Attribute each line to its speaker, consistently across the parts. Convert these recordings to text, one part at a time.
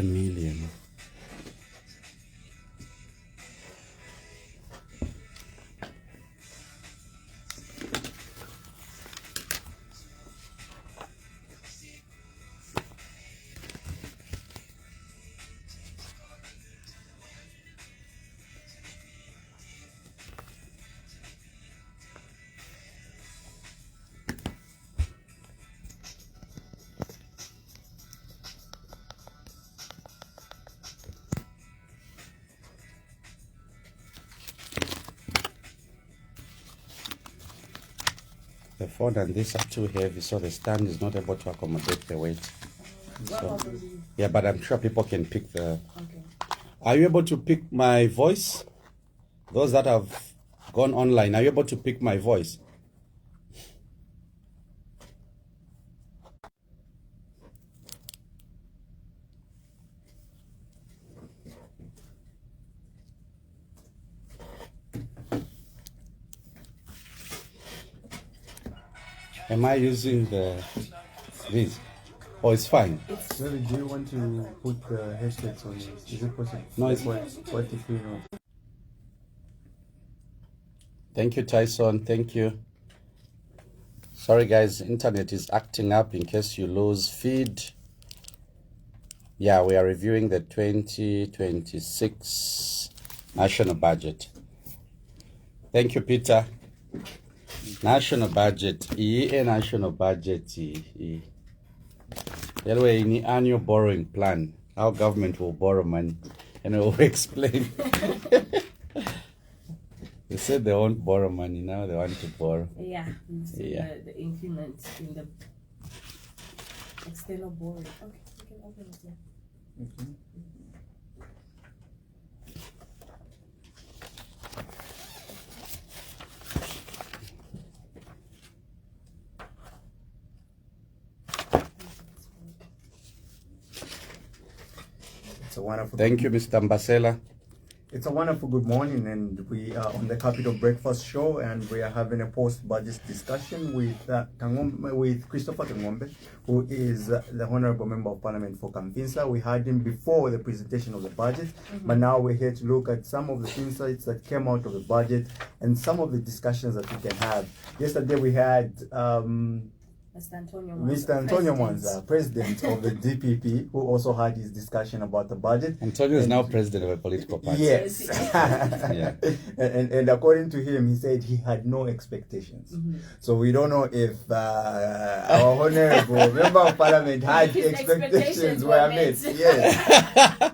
Speaker 1: Million. The phone and this are too heavy, so the stand is not able to accommodate the weight. So, yeah, but I'm sure people can pick the... Okay. Are you able to pick my voice? Those that have gone online, are you able to pick my voice? Am I using this? Oh, it's fine.
Speaker 2: Really, do you want to put the hashtags on this? Is it possible?
Speaker 1: No, it's
Speaker 2: what if you know?
Speaker 1: Thank you, Tyson. Thank you. Sorry, guys. Internet is acting up in case you lose feed. Yeah, we are reviewing the 2026 national budget. Thank you, Peter. National budget. National budget. Anyway, in the annual borrowing plan, our government will borrow money, and we will explain. They said they won't borrow money, now they want to borrow.
Speaker 3: Yeah, the increment in the external borrowing. Okay, you can open it, yeah.
Speaker 2: Okay. It's a wonderful.
Speaker 1: Thank you, Mr. Mbasela.
Speaker 2: It's a wonderful good morning, and we are on the Capital Breakfast Show, and we are having a post-budget discussion with Christopher Tangombe, who is the Honorable Member of Parliament for Kamvinsa. We had him before the presentation of the budget, but now we're here to look at some of the insights that came out of the budget and some of the discussions that we can have. Yesterday we had Mr. Antonio Mwanza, president of the DPP, who also had his discussion about the budget.
Speaker 1: Antonio is now president of a political party.
Speaker 2: Yes.
Speaker 1: Yeah.
Speaker 2: And according to him, he said he had no expectations. So we don't know if our honorable member of parliament had expectations were met. Yes.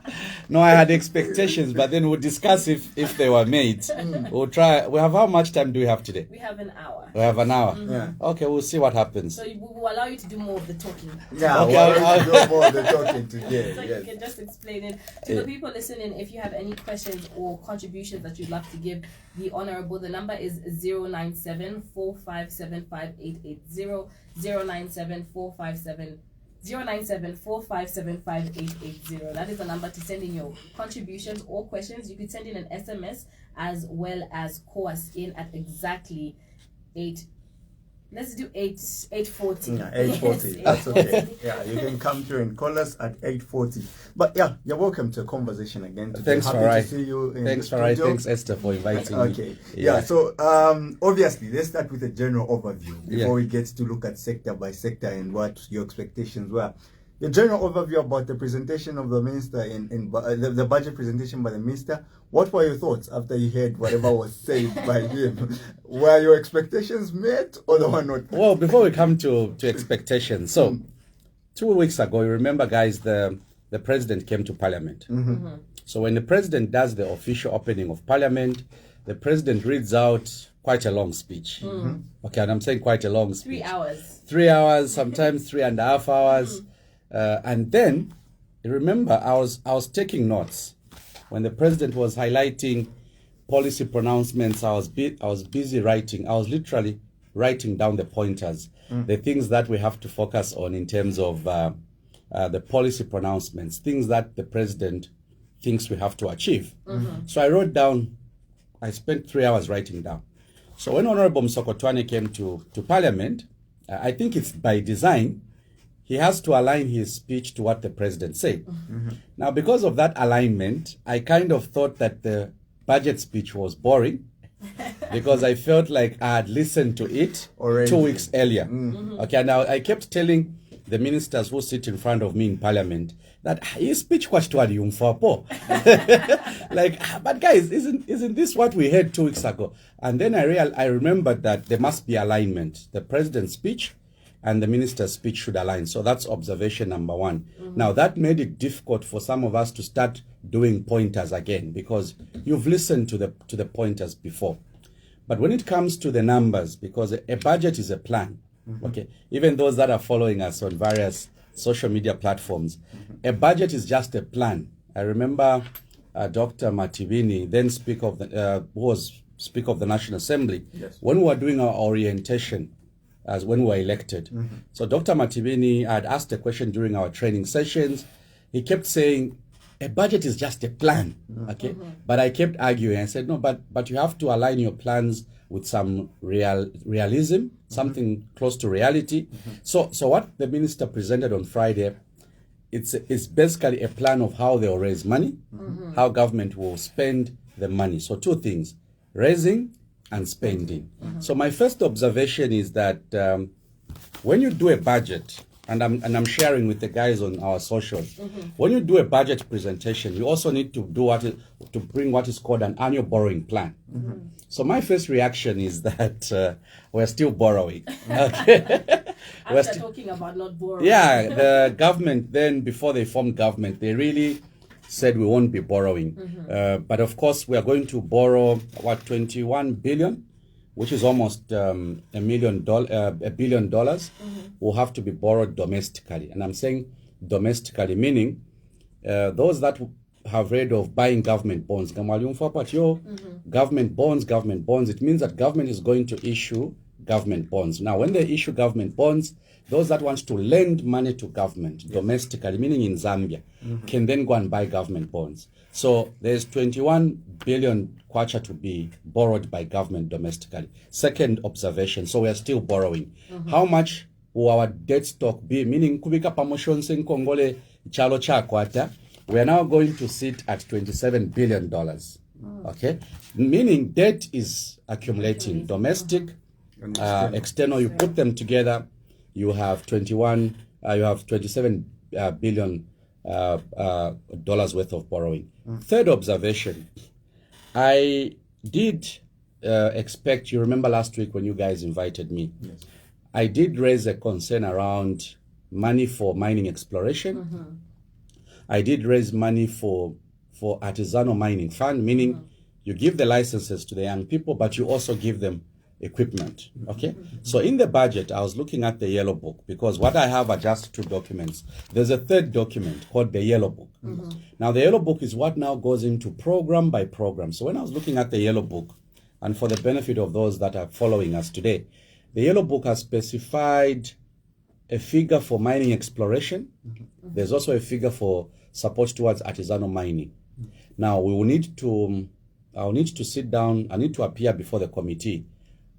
Speaker 1: No, I had expectations, but then we'll discuss if they were made. We'll try. We have, how much time do we have today?
Speaker 3: We have an hour.
Speaker 1: We have an hour.
Speaker 2: Yeah.
Speaker 1: Okay, we'll see what happens.
Speaker 3: So we will allow you to do more of the talking.
Speaker 2: Yeah,
Speaker 1: Okay,
Speaker 2: I'll do more of the talking today.
Speaker 3: So you can just explain it to the people listening. If you have any questions or contributions that you'd love to give the honorable, the number is 097-4575-880, 097-457 097-4575-880. That is the number to send in your contributions or questions. You could send in an SMS as well as call us in at exactly 8:40.
Speaker 2: Yeah, 8:40.
Speaker 3: Yes,
Speaker 2: That's
Speaker 3: 8:40.
Speaker 2: okay. Yeah, you can come through and call us at 8:40. But yeah, you're welcome to a conversation again.
Speaker 1: Thanks,
Speaker 2: Happy
Speaker 1: Farai.
Speaker 2: to see you in
Speaker 1: Thanks,
Speaker 2: the
Speaker 1: Farai.
Speaker 2: studio.
Speaker 1: Thanks, Esther, for inviting me.
Speaker 2: Okay. Yeah. So obviously, let's start with a general overview before we get to look at sector by sector and what your expectations were. The general overview about the presentation of the minister the budget presentation by the minister. What were your thoughts after you heard whatever was said by him? Were your expectations met or they were not met?
Speaker 1: Well, before we come to expectations, so 2 weeks ago, you remember, guys, the president came to Parliament. So when the president does the official opening of Parliament, the president reads out quite a long speech. Okay, and I'm saying quite a long speech.
Speaker 3: 3 hours.
Speaker 1: 3 hours, sometimes 3.5 hours. And then, you remember, I was taking notes. When the president was highlighting policy pronouncements, I was busy writing. I was literally writing down the pointers, the things that we have to focus on in terms of the policy pronouncements, things that the president thinks we have to achieve. So I wrote down, I spent 3 hours writing down. So when Honorable Msokotwane came to Parliament, I think it's by design, he has to align his speech to what the president said. Now, because of that alignment, I kind of thought that the budget speech was boring because I felt like I had listened to it
Speaker 2: Already.
Speaker 1: 2 weeks earlier. Okay, now I kept telling the ministers who sit in front of me in Parliament that his speech was too like, but guys, isn't this what we heard 2 weeks ago? And then I remembered that there must be alignment. The president's speech and the minister's speech should align. So that's observation number one. Now, that made it difficult for some of us to start doing pointers again because you've listened to the pointers before. But when it comes to the numbers, because a budget is a plan, okay, even those that are following us on various social media platforms, a budget is just a plan. I remember Dr. Matibini, then Speaker of the National Assembly, when we were doing our orientation, as when we were elected. So Dr. Matibini had asked a question during our training sessions. He kept saying, a budget is just a plan, okay? But I kept arguing. I said, no, but you have to align your plans with some realism, something close to reality. So what the minister presented on Friday, it's basically a plan of how they will raise money, how government will spend the money. So two things, raising and spending. So my first observation is that when you do a budget, and I'm sharing with the guys on our socials, when you do a budget presentation, you also need to bring what is called an annual borrowing plan. So my first reaction is that we're still borrowing. Okay.
Speaker 3: After talking about not borrowing.
Speaker 1: Yeah, the government then, before they formed government, they really said we won't be borrowing. But of course, we are going to borrow, 21 billion, which is almost $1 billion, will have to be borrowed domestically. And I'm saying domestically, meaning those that have read of buying government bonds. Government bonds, it means that government is going to issue government bonds. Now, when they issue government bonds, those that want to lend money to government domestically, meaning in Zambia, can then go and buy government bonds. So there's 21 billion kwacha to be borrowed by government domestically. Second observation, so we are still borrowing. How much will our debt stock be? Meaning, kubika promotions in Congole, chalo chakwata, we are now going to sit at $27 billion. Okay? Meaning debt is accumulating. Domestic, external, you put them together, you have 27 billion dollars worth of borrowing. Third observation, I did expect, you remember last week when you guys invited me, I did raise a concern around money for mining exploration. I did raise money for artisanal mining fund, meaning you give the licenses to the young people, but you also give them equipment. Okay, so in the budget, I was looking at the yellow book because what I have are just two documents. There's a third document called the yellow book. Now, the yellow book is what now goes into program by program. So when I was looking at the yellow book, and for the benefit of those that are following us today, the yellow book has specified a figure for mining exploration. There's also a figure for support towards artisanal mining. Now I'll need to sit down. I need to appear before the committee,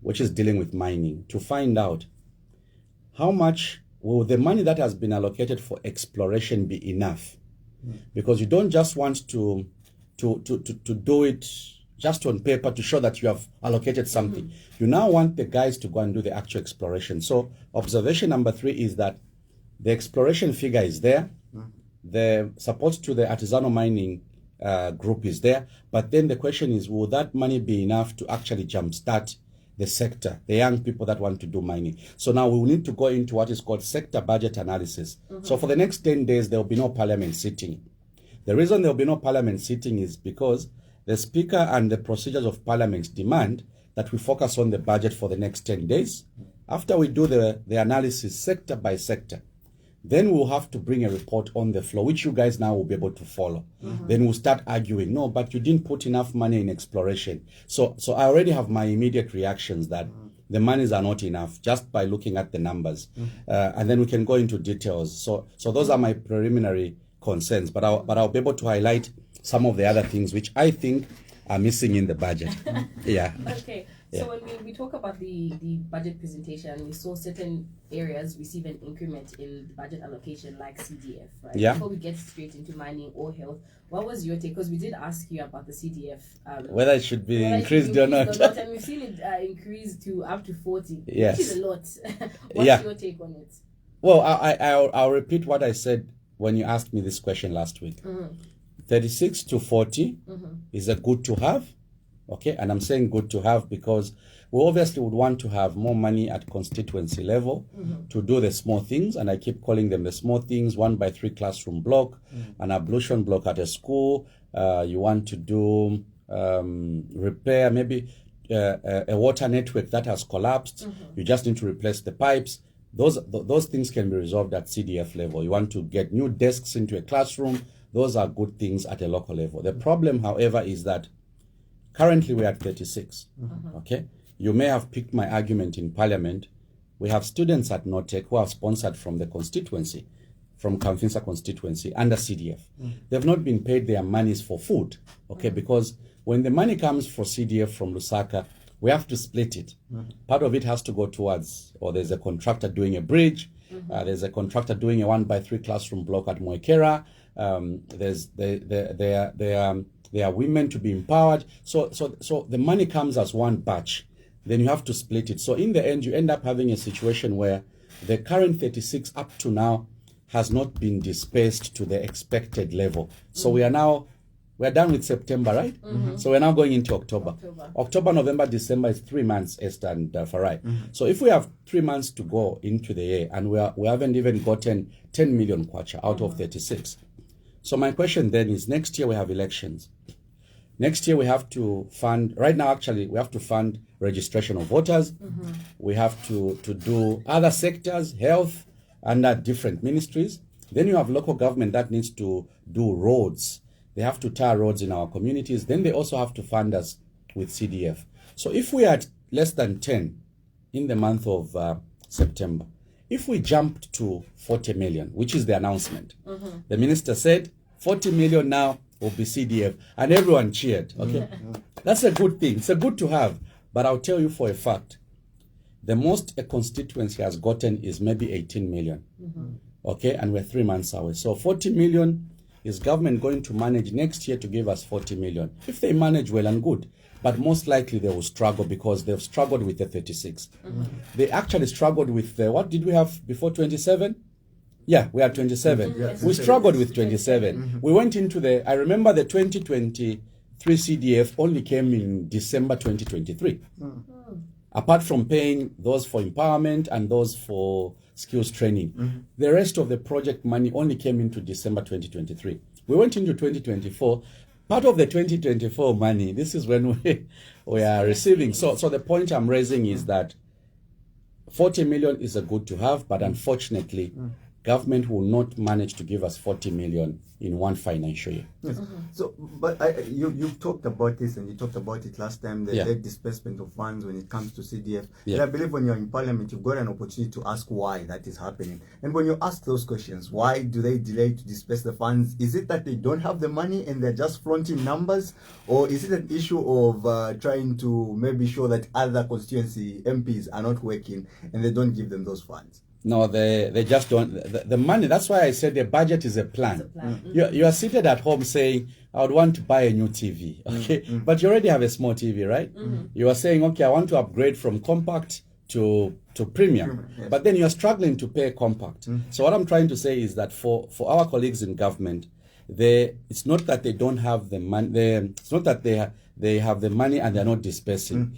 Speaker 1: which is dealing with mining, to find out how much will the money that has been allocated for exploration be enough? Because you don't just want to do it just on paper to show that you have allocated something. You now want the guys to go and do the actual exploration. So observation number 3 is that the exploration figure is there. The support to the artisanal mining group is there. But then the question is, will that money be enough to actually jumpstart the sector, the young people that want to do mining? So now we will need to go into what is called sector budget analysis. So for the next 10 days, there will be no parliament sitting. The reason there will be no parliament sitting is because the Speaker and the procedures of Parliament demand that we focus on the budget for the next 10 days. After we do the analysis sector by sector, then we'll have to bring a report on the floor, which you guys now will be able to follow. Then we'll start arguing, no, but you didn't put enough money in exploration. So I already have my immediate reactions that the monies are not enough just by looking at the numbers. And then we can go into details. So those are my preliminary concerns, but I'll be able to highlight some of the other things which I think are missing in the budget. Yeah.
Speaker 3: Okay. So when we talk about the budget presentation, we saw certain areas receive an increment in the budget allocation, like CDF, right?
Speaker 1: Yeah.
Speaker 3: Before we get straight into mining or health, what was your take? Because we did ask you about the CDF.
Speaker 1: Whether it should be increased or not.
Speaker 3: And we've seen it increase to up to 40,
Speaker 1: Yes.
Speaker 3: which is a lot. What's your take on it?
Speaker 1: Well, I'll repeat what I said when you asked me this question last week. 36 to 40 is a good to have. Okay, and I'm saying good to have because we obviously would want to have more money at constituency level to do the small things, and I keep calling them the small things: 1x3 classroom block, an ablution block at a school. You want to do repair, maybe a water network that has collapsed. You just need to replace the pipes. Those things can be resolved at CDF level. You want to get new desks into a classroom. Those are good things at a local level. The problem, however, is that currently we're at 36. Okay, you may have picked my argument in Parliament. We have students at Notec who are sponsored from the constituency, from Kamfinsa constituency under CDF. They've not been paid their monies for food. Okay, because when the money comes for CDF from Lusaka, we have to split it. Part of it has to go towards, or there's a contractor doing a bridge. There's a contractor doing a 1x3 classroom block at Moekera. There are women to be empowered. So the money comes as one batch. Then you have to split it. So in the end, you end up having a situation where the current 36 up to now has not been dispersed to the expected level. So we're done with September, right? So we're now going into October. October, November, December is 3 months, Esther and Farai. So if we have 3 months to go into the year and we haven't even gotten 10 million kwacha out of 36. So my question then is, next year we have elections. Next year we have to fund, right now actually, we have to fund registration of voters. We have to do other sectors, health, under different ministries. Then you have local government that needs to do roads. They have to tar roads in our communities. Then they also have to fund us with CDF. So if we are at less than 10 in the month of September, if we jumped to 40 million, which is the announcement, the minister said 40 million now will be CDF, and everyone cheered. Okay, that's a good thing. It's a good to have. But I'll tell you for a fact, the most a constituency has gotten is maybe 18 million. Okay, and we're 3 months away. So 40 million is government going to manage next year to give us 40 million. If they manage well and good. But most likely they will struggle because they've struggled with the 36. They actually struggled with the, what did we have before 27? Yeah, we are 27.
Speaker 2: Yes.
Speaker 1: We struggled with 27. We went into I remember the 2023 CDF only came in December 2023. Apart from paying those for empowerment and those for skills training. The rest of the project money only came into December 2023. We went into 2024. Part of the 2024 money, this is when we are receiving. So the point I'm raising is that 40 million is a good to have, but unfortunately, government will not manage to give us 40 million in one financial year.
Speaker 2: Yes. So, but you've talked about this, and you talked about it last time, the late disbursement of funds when it comes to CDF. And I believe when you're in Parliament, you've got an opportunity to ask why that is happening. And when you ask those questions, why do they delay to disperse the funds? Is it that they don't have the money and they're just flaunting numbers? Or is it an issue of trying to maybe show that other constituency MPs are not working and they don't give them those funds?
Speaker 1: No, they just don't. The money, that's why I said the budget is a plan. You are seated at home saying, I would want to buy a new TV, okay? But you already have a small TV, right? You are saying, okay, I want to upgrade from compact to premium. But then you are struggling to pay compact. So what I'm trying to say is that for our colleagues in government, it's not that they don't have the money. It's not that they have the money and they're not dispersing.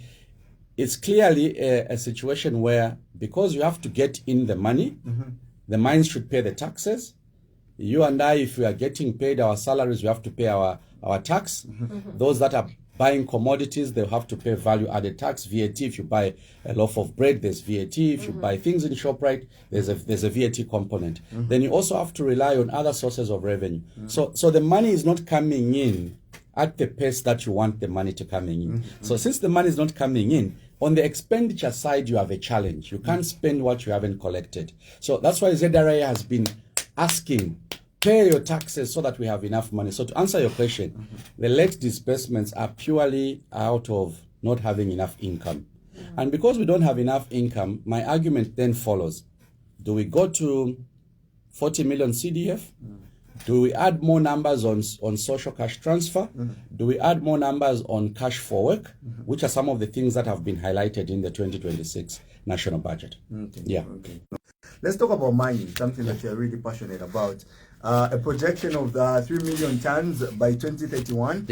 Speaker 1: It's clearly a situation where, because you have to get in the money, the mines should pay the taxes. You and I, if we are getting paid our salaries, we have to pay our tax. Those that are buying commodities, they'll have to pay value-added tax, VAT. If you buy a loaf of bread, there's VAT. If you buy things in ShopRite, there's a VAT component. Then you also have to rely on other sources of revenue. So the money is not coming in at the pace that you want the money to come in. So since the money is not coming in, on the expenditure side, you have a challenge. You can't spend what you haven't collected. So that's why ZRA has been asking, pay your taxes so that we have enough money. So to answer your question, the late disbursements are purely out of not having enough income. And because we don't have enough income, my argument then follows. Do we go to 40 million CDF? Do we add more numbers on social cash transfer? Do we add more numbers on cash for work? Which are some of the things that have been highlighted in the 2026 national budget.
Speaker 2: Let's talk about mining, something that you're really passionate about. A projection of 3 million tons by 2031.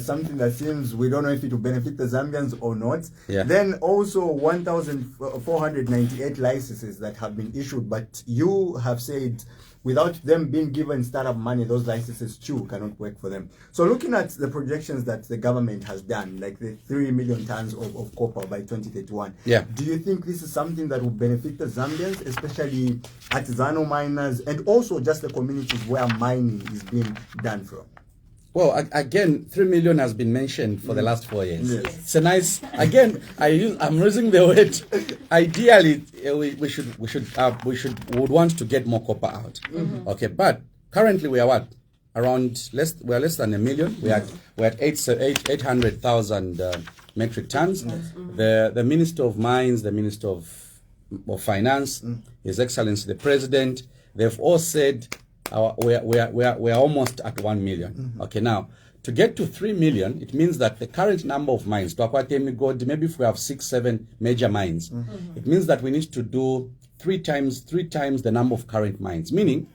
Speaker 2: Something that seems, we don't know if it will benefit the Zambians or not. Then also 1,498 licenses that have been issued, but you have said without them being given startup money, those licenses too cannot work for them. So looking at the projections that the government has done, like the 3 million tons of copper by 2031, do you think this is something that will benefit the Zambians, especially artisanal miners, and also just the communities where mining is being done from?
Speaker 1: Well, again, 3 million has been mentioned for the last 4 years. It's a nice. Again, I'm using the word. Ideally, we would want to get more copper out. Okay, but currently we are what? Around we are less than 1 million. We're at 800,000 metric tons. The Minister of Mines, the Minister of Finance, His Excellency the President, they've all said. We're almost at 1 million. Okay, now to get to 3 million, it means that the current number of mines, maybe if we have 6-7 major mines, it means that we need to do three times the number of current mines. Meaning,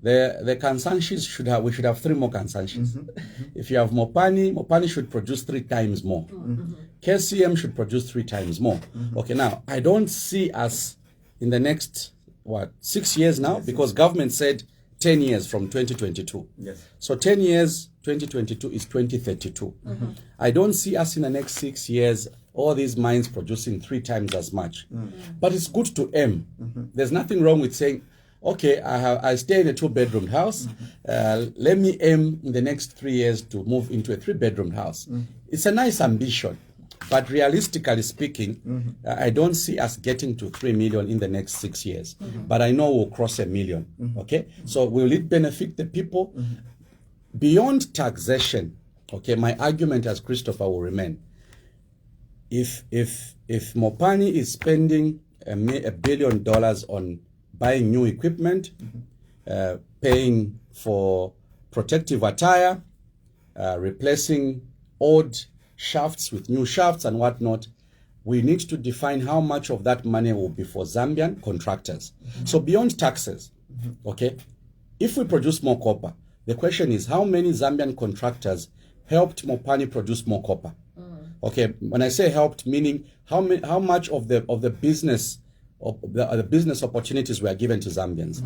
Speaker 1: the Kansanshi's we should have 3 more Kansanshi's. If you have Mopani should produce 3 times more. KCM should produce 3 times more. Okay, now I don't see us in the next 6 years now, because government said 10 years from 2022. So 10 years, 2022 is 2032. I don't see us in the next 6 years, all these mines producing 3 times as much. But it's good to aim. There's nothing wrong with saying, okay, I stay in a 2-bedroom house. Let me aim in the next 3 years to move into a 3-bedroom house. It's a nice ambition. But realistically speaking, I don't see us getting to 3 million in the next 6 years. But I know we'll cross 1 million. Okay? So will it benefit the people? Beyond taxation, okay, my argument as Christopher will remain. If Mopani is spending $1 billion on buying new equipment, paying for protective attire, replacing old shafts with new shafts and whatnot, we need to define how much of that money will be for Zambian contractors. So beyond taxes, okay, if we produce more copper, the question is how many Zambian contractors helped Mopani produce more copper? Okay, when I say helped, meaning how much of the business the business opportunities were given to Zambians.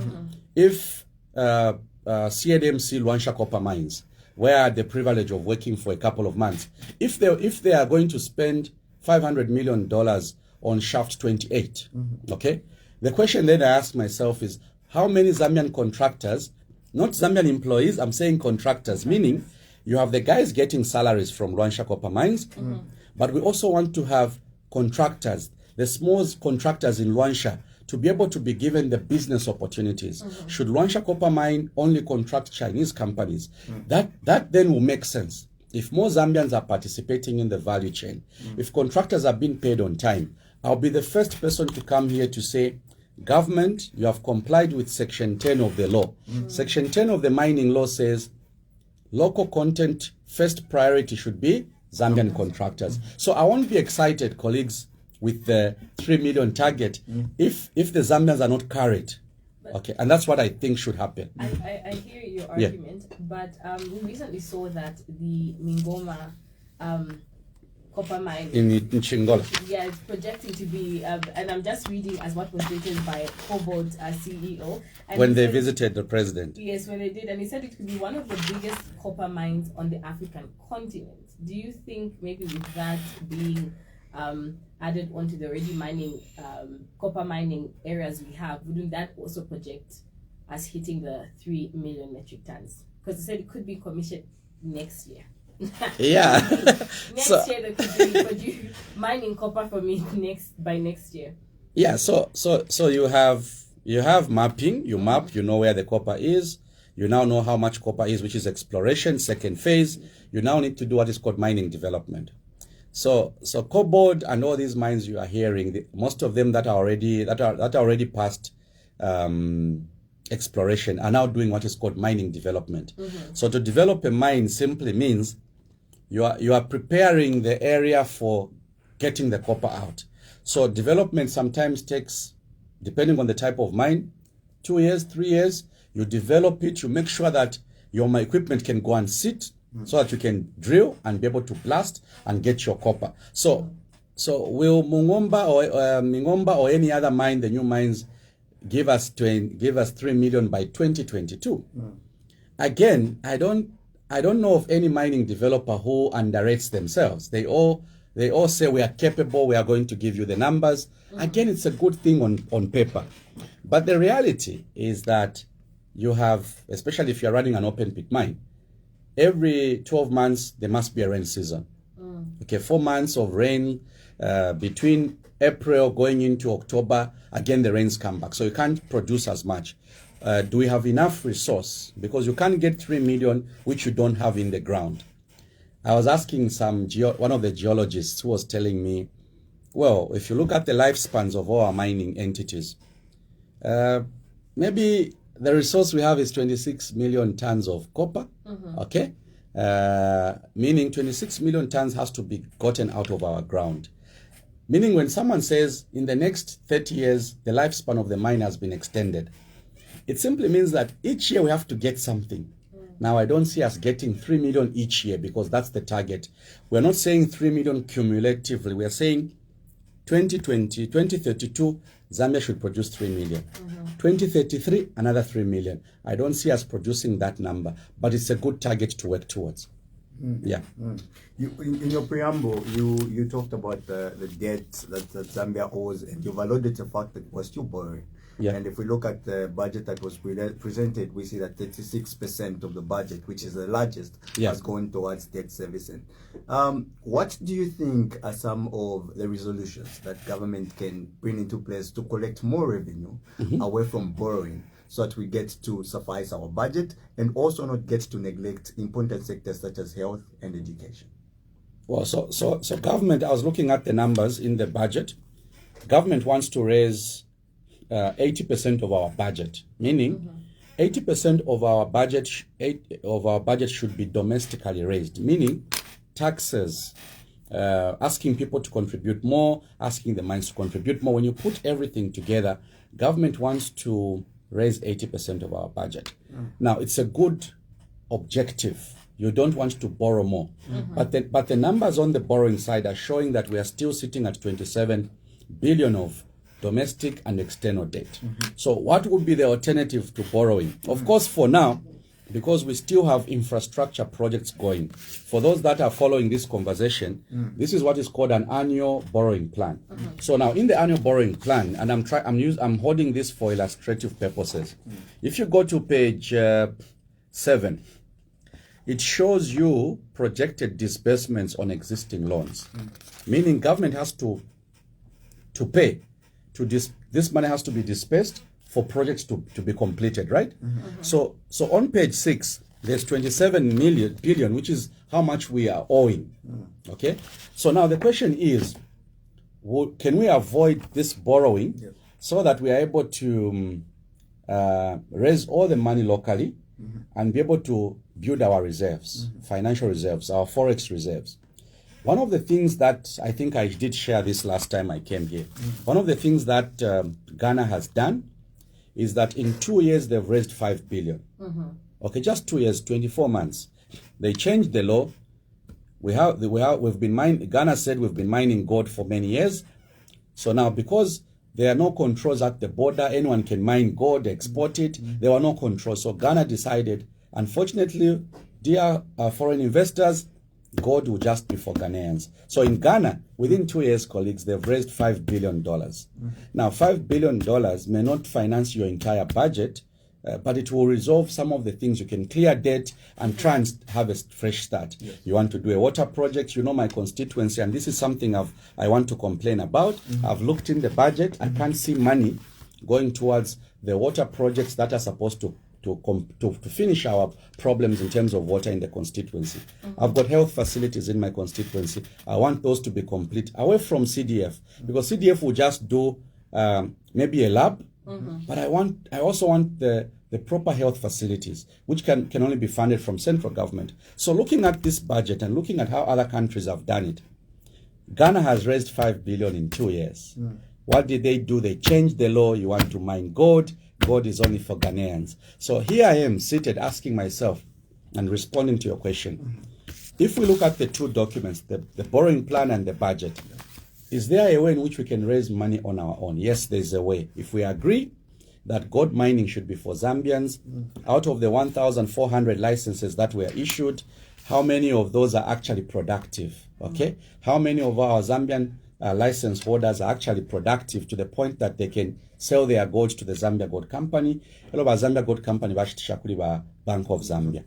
Speaker 1: If CNMC Luanshya Copper Mines, where I had the privilege of working for a couple of months, if they are going to spend $500 million on shaft 28, okay, the question then I ask myself is, how many Zambian contractors, not Zambian employees, I'm saying contractors, meaning you have the guys getting salaries from Luanshya Copper Mines, but we also want to have contractors, the small contractors in Luanshya, to be able to be given the business opportunities. Should Luanshya Copper Mine only contract Chinese companies? That then will make sense. If more Zambians are participating in the value chain, if contractors are being paid on time, I'll be the first person to come here to say, government, you have complied with Section 10 of the law. Section 10 of the mining law says local content first priority should be Zambian contractors. So I won't be excited, colleagues, with the 3 million target if the Zambians are not carried. Okay, and that's what I think should happen.
Speaker 3: I hear your argument, but we recently saw that the Mingoma copper mine
Speaker 1: In Chingola.
Speaker 3: yeah, it's projecting to be, and I'm just reading as what was written by Cobalt CEO. And
Speaker 1: When
Speaker 3: he
Speaker 1: they
Speaker 3: said-
Speaker 1: visited the president.
Speaker 3: Yes, when they did, and he said it could be one of the biggest copper mines on the African continent. Do you think maybe with that being added onto the already mining copper mining areas we have, wouldn't that also project us hitting the 3 million metric tons? Because they said it could be commissioned next year.
Speaker 1: Yeah.
Speaker 3: Next
Speaker 1: So-
Speaker 3: year they could be mining copper for me by next year.
Speaker 1: Yeah, so you have mapping, you map, you know where the copper is, you now know how much copper is, which is exploration, second phase. You now need to do what is called mining development. So Cobalt and all these mines you are hearing, most of them that are already past exploration are now doing what is called mining development. So to develop a mine simply means you are preparing the area for getting the copper out. So development sometimes takes, depending on the type of mine, 2 years, 3 years. You develop it, you make sure that your equipment can go and sit so that you can drill and be able to blast and get your copper. So will Mingomba or any other mine, the new mines, give us 3 million by 2022? Again, I don't know of any mining developer who underrates themselves. They all say we are capable, we are going to give you the numbers. Again, it's a good thing on paper. But the reality is that you have, especially if you're running an open pit mine, every 12 months there must be a rain season. Okay, 4 months of rain, between April going into October, again the rains come back. So you can't produce as much. Do we have enough resource? Because you can't get 3 million which you don't have in the ground. I was asking one of the geologists who was telling me, well, if you look at the lifespans of all our mining entities, maybe the resource we have is 26 million tons of copper, okay? Meaning 26 million tons has to be gotten out of our ground. Meaning when someone says in the next 30 years, the lifespan of the mine has been extended, it simply means that each year we have to get something. Now, I don't see us getting 3 million each year because that's the target. We're not saying 3 million cumulatively. We're saying 2020, 2032, Zambia should produce 3 million. 2033, another 3 million. I don't see us producing that number, but it's a good target to work towards. Yeah.
Speaker 2: In your preamble, you talked about the debt that Zambia owes, and you've alluded to the fact that we're still borrowing.
Speaker 1: Yeah.
Speaker 2: And if we look at the budget that was presented, we see that 36% of the budget, which is the largest, has gone towards debt servicing. What do you think are some of the resolutions that government can bring into place to collect more revenue away from borrowing, so that we get to suffice our budget and also not get to neglect important sectors such as health and education?
Speaker 1: Well, so government, I was looking at the numbers in the budget. Government wants to raise 80% of our budget, meaning 80% of our budget should be domestically raised, meaning taxes, asking people to contribute more, asking the mines to contribute more. When you put everything together, government wants to raise 80% of our budget. Now, it's a good objective. You don't want to borrow more. But the numbers on the borrowing side are showing that we are still sitting at 27 billion of domestic and external debt. So what would be the alternative to borrowing? Of course, for now, because we still have infrastructure projects going. For those that are following this conversation, this is what is called an annual borrowing plan. So now in the annual borrowing plan, and I'm holding this for illustrative purposes. If you go to page 7, it shows you projected disbursements on existing loans, meaning government has to pay to this money has to be dispersed for projects to be completed, right? So on page 6, there's 27 billion, which is how much we are owing. Okay. So now the question is, can we avoid this borrowing so that we are able to raise all the money locally and be able to build our reserves, financial reserves, our forex reserves? One of the things that I think I did share this last time I came here, one of the things that Ghana has done is that in 2 years they've raised 5 billion. Okay, just 2 years, 24 months. They changed the law. We've been mining. Ghana said we've been mining gold for many years. So now, because there are no controls at the border, anyone can mine gold, export it. There were no controls. So Ghana decided, unfortunately, dear foreign investors, gold will just be for Ghanaians. So in Ghana, within 2 years, colleagues, they've raised $5 billion. Now, $5 billion may not finance your entire budget, but it will resolve some of the things. You can clear debt and try and have a fresh start. You want to do a water project, you know my constituency, and this is something I want to complain about. I've looked in the budget. I can't see money going towards the water projects that are supposed to finish our problems in terms of water in the constituency. I've got health facilities in my constituency. I want those to be complete, away from CDF, because CDF will just do maybe a lab, but I also want the proper health facilities, which can only be funded from central government. So looking at this budget and looking at how other countries have done it, Ghana has raised 5 billion in 2 years. What did they do? They changed the law. You want to mine gold. God is only for Ghanaians. So here I am seated asking myself and responding to your question. If we look at the two documents, the borrowing plan and the budget, is there a way in which we can raise money on our own? Yes, there's a way. If we agree that gold mining should be for Zambians, out of the 1,400 licenses that were issued, how many of those are actually productive? Okay? How many of our Zambian license holders are actually productive to the point that they can sell their gold to the Zambia Gold Company? Zambia Gold Company Bank of Zambia.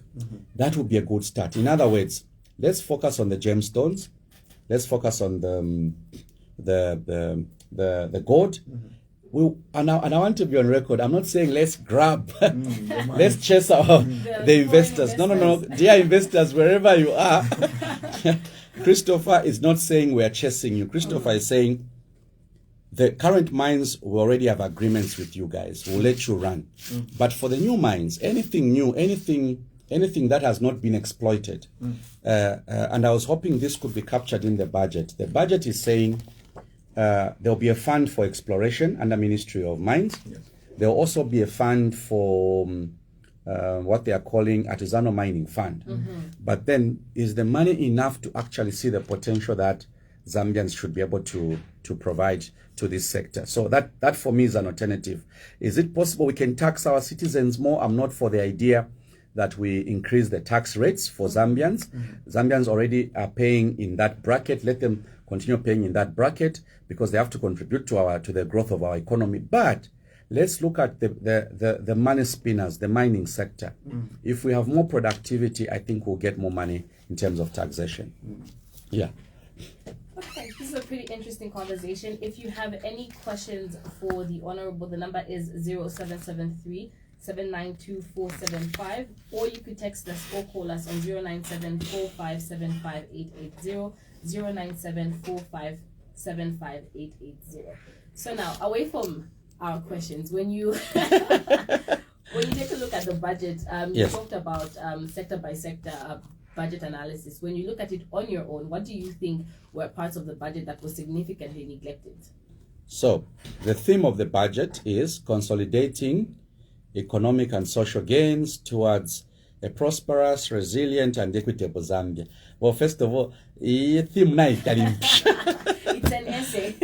Speaker 1: That would be a good start. In other words, let's focus on the gemstones. Let's focus on the gold. And I want to be on record. I'm not saying let's grab, let's chase the investors. No. Dear investors, wherever you are, Christopher is not saying we're chasing you. Christopher is saying the current mines, we already have agreements with you guys. We'll let you run. But for the new mines, anything new, anything that has not been exploited, and I was hoping this could be captured in the budget. The budget is saying there'll be a fund for exploration under Ministry of Mines. There'll also be a fund for what they are calling artisanal mining fund. But then, is the money enough to actually see the potential that Zambians should be able to provide to this sector? So that for me is an alternative. Is it possible we can tax our citizens more? I'm not for the idea that we increase the tax rates for Zambians. Zambians already are paying in that bracket. Let them continue paying in that bracket because they have to contribute to the growth of our economy. But let's look at the money spinners, the mining sector. If we have more productivity, I think we'll get more money in terms of taxation. Yeah.
Speaker 3: Okay, this is a pretty interesting conversation. If you have any questions for the Honorable, the number is 0773-792-475, or you could text us or call us on 097-457-5880, 097-457-5880. So now, away from our questions, when you when you take a look at the budget, you talked about sector by sector budget analysis. When you look at it on your own, what do you think were parts of the budget that was significantly neglected?
Speaker 1: So the theme of the budget is consolidating economic and social gains towards a prosperous, resilient, and equitable Zambia. Well, first of all, theme night.
Speaker 3: It's It's an essay.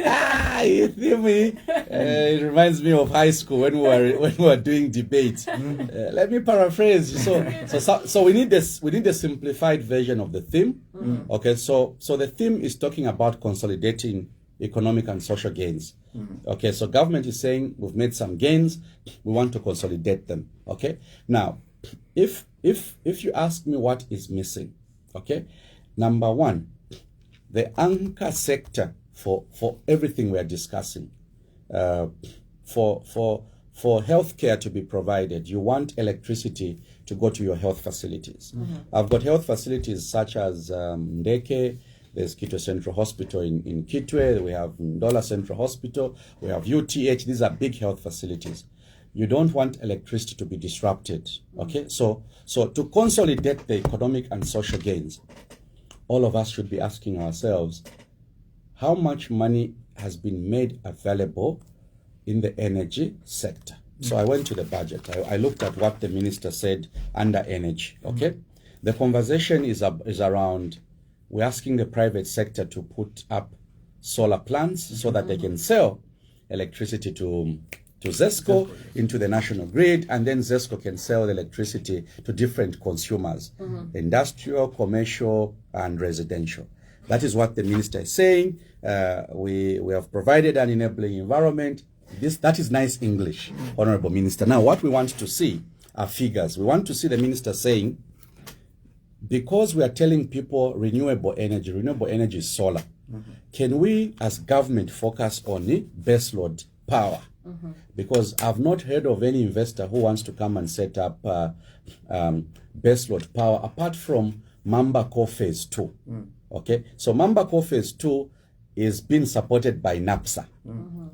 Speaker 1: You feel me? It reminds me of high school when we were doing debate. Let me paraphrase. So we need this. We need a simplified version of the theme. Okay. So the theme is talking about consolidating economic and social gains. Okay. So government is saying we've made some gains. We want to consolidate them. Okay. Now, if you ask me what is missing, okay, number one, the anchor sector for everything we are discussing, for healthcare to be provided, you want electricity to go to your health facilities. I've got health facilities such as Ndeke, there's Kitwe Central Hospital in Kitwe, we have Ndola Central Hospital, we have UTH, these are big health facilities. You don't want electricity to be disrupted, okay? So to consolidate the economic and social gains, all of us should be asking ourselves, how much money has been made available in the energy sector? So I went to the budget. I looked at what the minister said under energy, okay? The conversation is around, we're asking the private sector to put up solar plants so that they can sell electricity to ZESCO into the national grid, and then ZESCO can sell the electricity to different consumers, industrial, commercial, and residential. That is what the minister is saying. We have provided an enabling environment. That is nice English, Honorable Minister. Now, what we want to see are figures. We want to see the minister saying, because we are telling people renewable energy is solar, can we as government focus on the baseload power? Because I've not heard of any investor who wants to come and set up baseload power apart from Mamba Core Phase 2. Okay, so Mamba Core Phase 2 is being supported by NAPSA.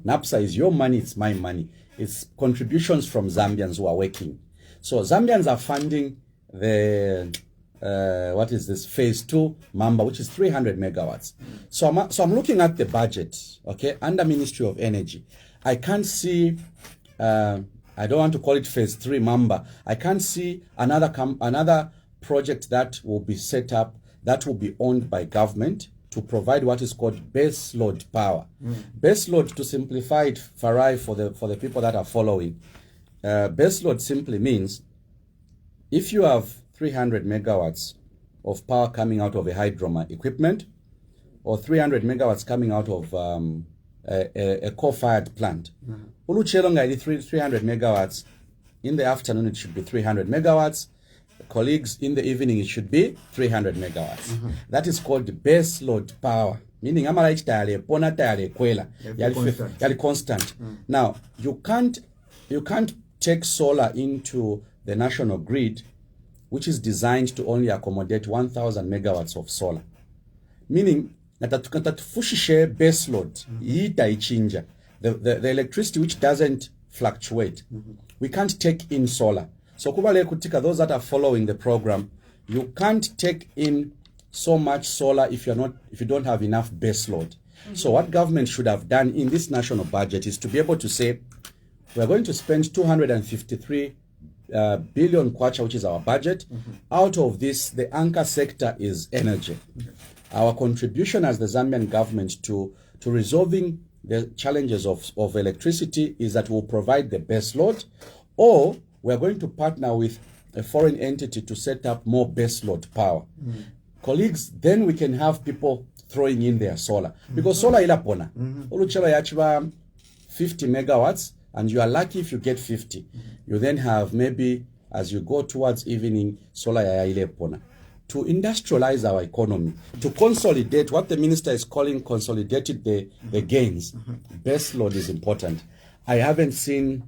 Speaker 1: NAPSA is your money, it's my money. It's contributions from Zambians who are working. So Zambians are funding the what is this, Phase 2 Mamba, which is 300 megawatts. So I'm looking at the budget, okay, under Ministry of Energy. I can't see, I don't want to call it Phase 3 Mamba. I can't see another project that will be set up that will be owned by government to provide what is called base load power. Base load, to simplify it, Farai, for the people that are following, base load simply means if you have 300 megawatts of power coming out of a hydro equipment, or 300 megawatts coming out of a coal-fired plant. Uluchelonga 300 megawatts. In the afternoon, it should be 300 megawatts. Colleagues, in the evening, it should be 300 megawatts. That is called base load power. Meaning, constant. Now, you can't take solar into the national grid, which is designed to only accommodate 1,000 megawatts of solar. Meaning, share base load, the electricity which doesn't fluctuate. We can't take in solar. So Kubale Kutika, those that are following the program, you can't take in so much solar if you don't have enough base load. So what government should have done in this national budget is to be able to say, we're going to spend 253 billion kwacha, which is our budget. Out of this, the anchor sector is energy. Our contribution as the Zambian government to resolving the challenges of electricity is that we'll provide the base load, or we're going to partner with a foreign entity to set up more base load power. Colleagues, then we can have people throwing in their solar. Because solar ilapona. Oluchela yachiba 50 megawatts, and you are lucky if you get 50. You then have maybe, as you go towards evening, solar ya ilepona. To industrialize our economy, to consolidate what the minister is calling consolidated the gains. Base load is important. I haven't seen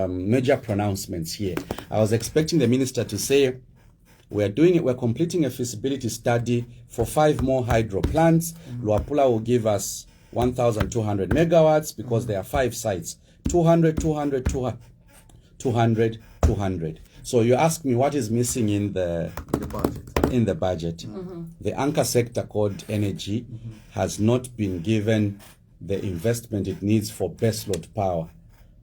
Speaker 1: major pronouncements here. I was expecting the minister to say, we're completing a feasibility study for 5 more hydro plants. Luapula will give us 1,200 megawatts because there are 5 sites. 200, 200, 200, 200, 200. So you ask me what is missing in the budget. The anchor sector called energy has not been given the investment it needs for baseload power.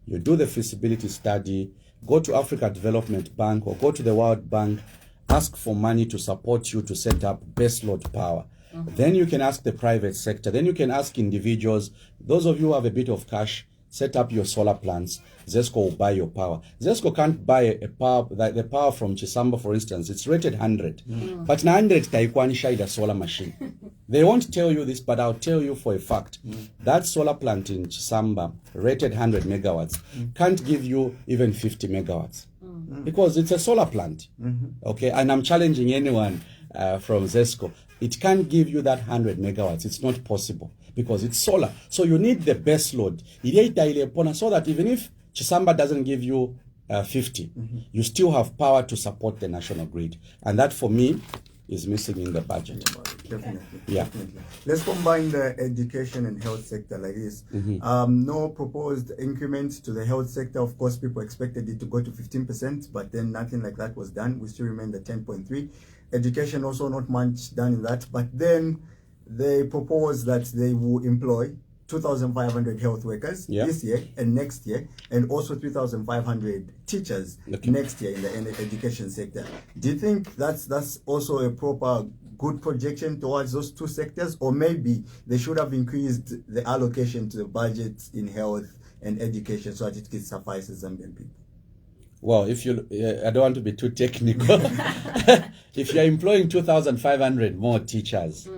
Speaker 1: You do the feasibility study, go to Africa Development Bank or go to the World Bank, ask for money to support you to set up baseload power. Then you can ask the private sector. Then you can ask individuals. Those of you who have a bit of cash, set up your solar plants. ZESCO will buy your power. ZESCO can't buy a power, like the power from Chisamba, for instance. It's rated 100. But 100 taikwanisha a solar machine. They won't tell you this, but I'll tell you for a fact. That solar plant in Chisamba, rated 100 megawatts, can't give you even 50 megawatts. Because it's a solar plant. Okay, and I'm challenging anyone from ZESCO. It can't give you that 100 megawatts. It's not possible because it's solar. So you need the base load. So that even if Chisamba doesn't give you 50, you still have power to support the national grid. And that for me is missing in the budget.
Speaker 2: Definitely.
Speaker 1: Yeah.
Speaker 2: Definitely. Let's combine the education and health sector like this. No proposed increments to the health sector. Of course, people expected it to go to 15%, but then nothing like that was done. We still remain at 10.3. Education also not much done in that, but then they proposed that they will employ 2,500 health workers this year and next year, and also 3,500 teachers next year in the education sector. Do you think that's also a proper good projection towards those two sectors, or maybe they should have increased the allocation to the budget in health and education so that it could suffice the Zambian people?
Speaker 1: Well, if you, I don't want to be too technical. If you're employing 2,500 more teachers,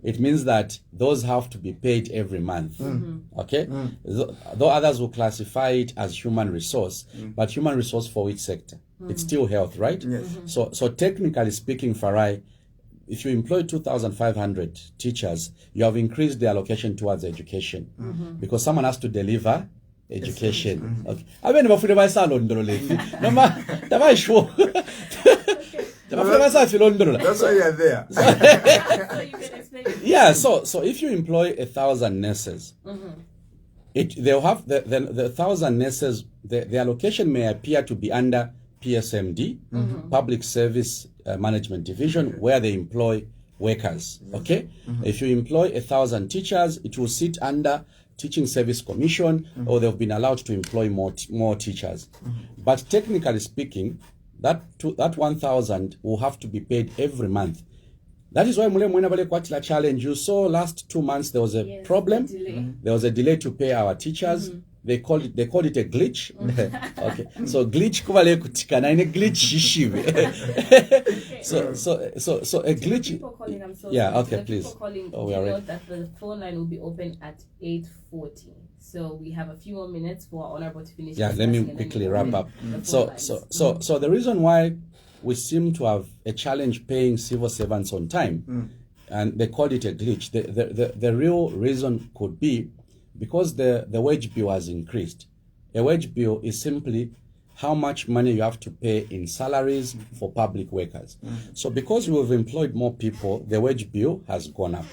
Speaker 1: it means that those have to be paid every month. Okay? Though others will classify it as human resource, but human resource for which sector? It's still health, right?
Speaker 2: Yes.
Speaker 1: So technically speaking, Farai, if you employ 2,500 teachers, you have increased the allocation towards education because someone has to deliver education. Okay. I mean, that's why
Speaker 2: you're there.
Speaker 3: So you can explain it.
Speaker 1: Yeah, so if you employ 1,000 nurses, they'll have the 1,000 nurses, the allocation may appear to be under PSMD, Public Service Management Division, where they employ workers. Okay? If you employ 1,000 teachers, it will sit under Teaching Service Commission, or they've been allowed to employ more teachers. But technically speaking, that 1,000 will have to be paid every month. That is why Mule challenge, you saw last 2 months there was a problem. There was a delay to pay our teachers. They called it a glitch. Okay. So glitch kubale kutikana ine glitch shishiwe. So a glitch.
Speaker 3: People calling, I'm so
Speaker 1: yeah,
Speaker 3: sorry.
Speaker 1: okay,
Speaker 3: The
Speaker 1: please.
Speaker 3: people calling,
Speaker 1: Oh, we are ready.
Speaker 3: that the phone line will be open at 8:40. So we have a few more minutes for our honorable to finish.
Speaker 1: Yeah, let me
Speaker 3: discussing, and then
Speaker 1: quickly
Speaker 3: we'll
Speaker 1: wrap
Speaker 3: open
Speaker 1: up.
Speaker 3: the
Speaker 1: So
Speaker 3: phone lines.
Speaker 1: the reason why we seem to have a challenge paying civil servants on time, and they called it a glitch. The real reason could be because the wage bill has increased. A wage bill is simply how much money you have to pay in salaries for public workers. So because we've employed more people, the wage bill has gone up.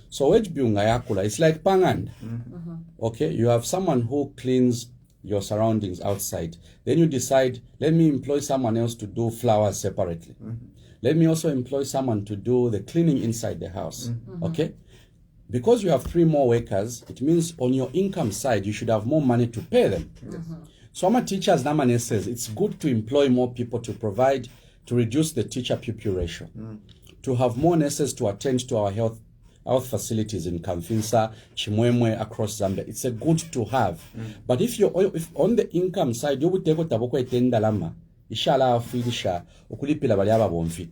Speaker 1: So wage bill ngayakula, it's like pangan. Okay, you have someone who cleans your surroundings outside. Then you decide, let me employ someone else to do flowers separately. Let me also employ someone to do the cleaning inside the house. Okay? Because you have 3 more workers, it means on your income side, you should have more money to pay them. So I'm a teachers, Namane says, it's good to employ more people to provide, to reduce the teacher pupil ratio, to have more nurses to attend to our health facilities in Kamfinsa, Chimwemwe, across Zambia. It's a good to have. But if on the income side, you would take what taboko itendalama, ishala filisha, ukulipila baliaba bomfi.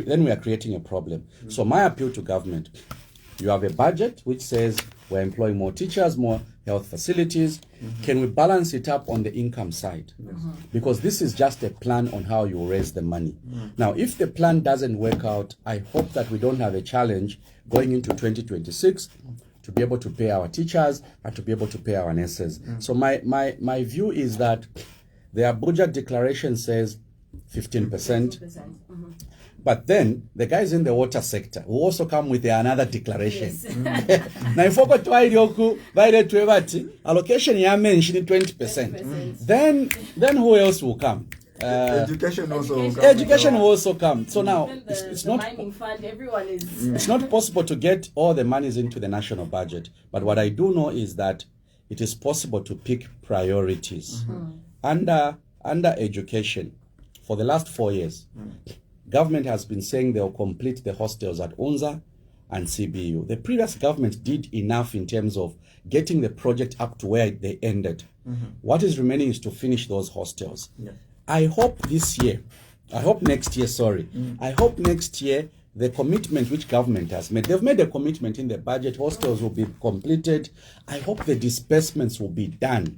Speaker 1: Then we are creating a problem. So my appeal to government, you have a budget which says we're employing more teachers, more health facilities. Can we balance it up on the income side? Because this is just a plan on how you raise the money. Now, if the plan doesn't work out, I hope that we don't have a challenge going into 2026 to be able to pay our teachers and to be able to pay our nurses. So my view is that the Abuja declaration says 15%. But then the guys in the water sector will also come with another declaration. Now, if we try to allocation, you mentioned 20%. Then who else will come?
Speaker 2: Education also will come.
Speaker 1: Education will also come. So now it's not
Speaker 3: mining fund. Everyone is.
Speaker 1: It's not possible to get all the monies into the national budget. But what I do know is that it is possible to pick priorities under education. For the last 4 years, government has been saying they'll complete the hostels at Unza, and CBU. The previous government did enough in terms of getting the project up to where they ended. What is remaining is to finish those hostels.
Speaker 2: Yeah.
Speaker 1: I hope next year, I hope next year the commitment which government has made, they've made a commitment in the budget, hostels will be completed. I hope the disbursements will be done.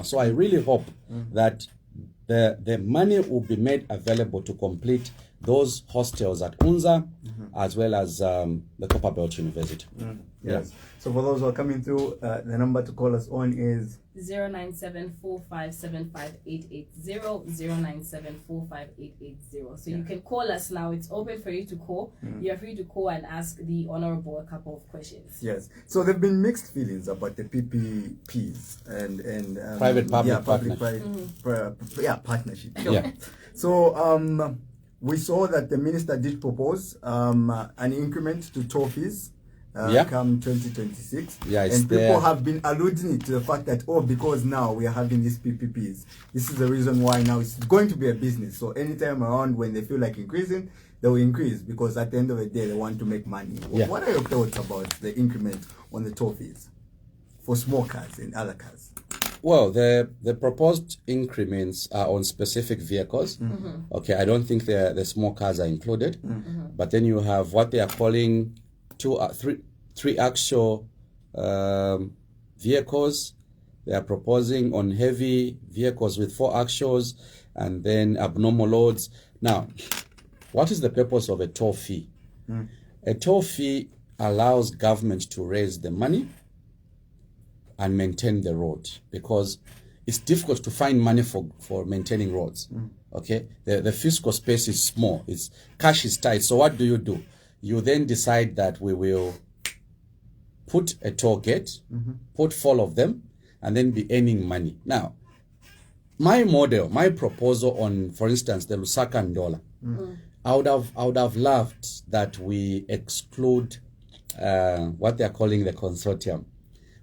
Speaker 1: So I really hope that the money will be made available to complete those hostels at UNZA as well as the Copperbelt University.
Speaker 2: Yes. So for those who are coming through, the number to call us on is
Speaker 3: 09745758880, 097458880. So you can call us now. It's open for you to call. You're free to call and ask the Honorable a couple of questions.
Speaker 2: yes. So there've been mixed feelings about the PPPs and
Speaker 1: Private-public
Speaker 2: partnership.
Speaker 1: Yeah.
Speaker 2: So we saw that the minister did propose an increment to toll fees come 2026.
Speaker 1: Yeah,
Speaker 2: and people have been alluding to the fact that, because now we are having these PPPs, this is the reason why now it's going to be a business. So anytime around when they feel like increasing, they will increase because at the end of the day, they want to make money.
Speaker 1: Yeah.
Speaker 2: What are your thoughts about the increment on the toll fees for small cars and other cars?
Speaker 1: Well, the proposed increments are on specific vehicles. Okay, I don't think the small cars are included. But then you have what they are calling three axle vehicles. They are proposing on heavy vehicles with 4 axles and then abnormal loads. Now, what is the purpose of a toll fee? A toll fee allows government to raise the money and maintain the road because it's difficult to find money for maintaining roads. Okay, the fiscal space is small. Cash is tight. So what do? You then decide that we will put a toll gate, put 4 of them, and then be earning money. Now, my proposal on, for instance, the Lusaka Ndola, I would have loved that we exclude what they are calling the consortium.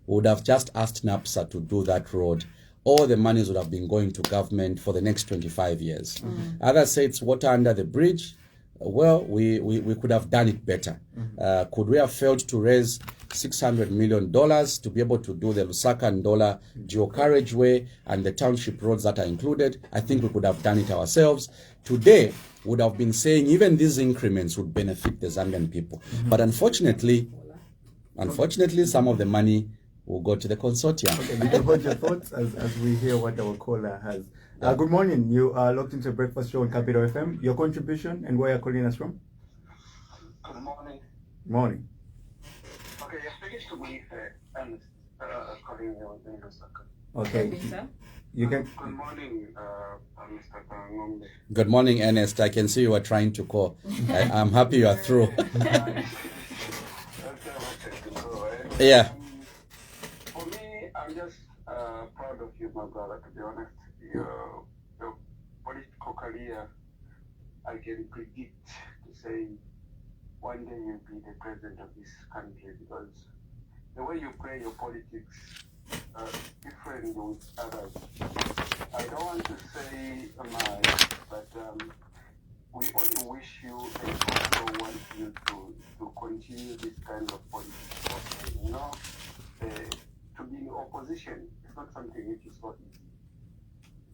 Speaker 1: We would have just asked NAPSA to do that road. All the monies would have been going to government for the next 25 years. Others say it's water under the bridge. Well, we could have done it better. Could we have failed to raise $600 million to be able to do the Lusaka Ndola dual carriageway and the township roads that are included? I think we could have done it ourselves. Today, would have been saying even these increments would benefit the Zambian people. But unfortunately, some of the money will go to the consortium.
Speaker 2: Okay, you can hold your thoughts as we hear what our caller has. Good morning. You are locked into a breakfast show on Capital FM. Your contribution and where you're calling us from?
Speaker 4: Good morning.
Speaker 2: Morning.
Speaker 4: Okay, you're speaking to me, Ernest, calling you on Lusaka.
Speaker 2: Okay. You can.
Speaker 4: Good morning, Mr. Ngombe.
Speaker 1: Good morning, Ernest. I can see you are trying to call. I'm happy you are through. Yeah.
Speaker 4: For me, I'm just proud of you, my brother, to be honest. Your political career, I can predict to say one day you'll be the president of this country because the way you play your politics different with others. I don't want to say much, but we only wish you and also want you to continue this kind of politics. You know, to be in opposition is not something which is so easy.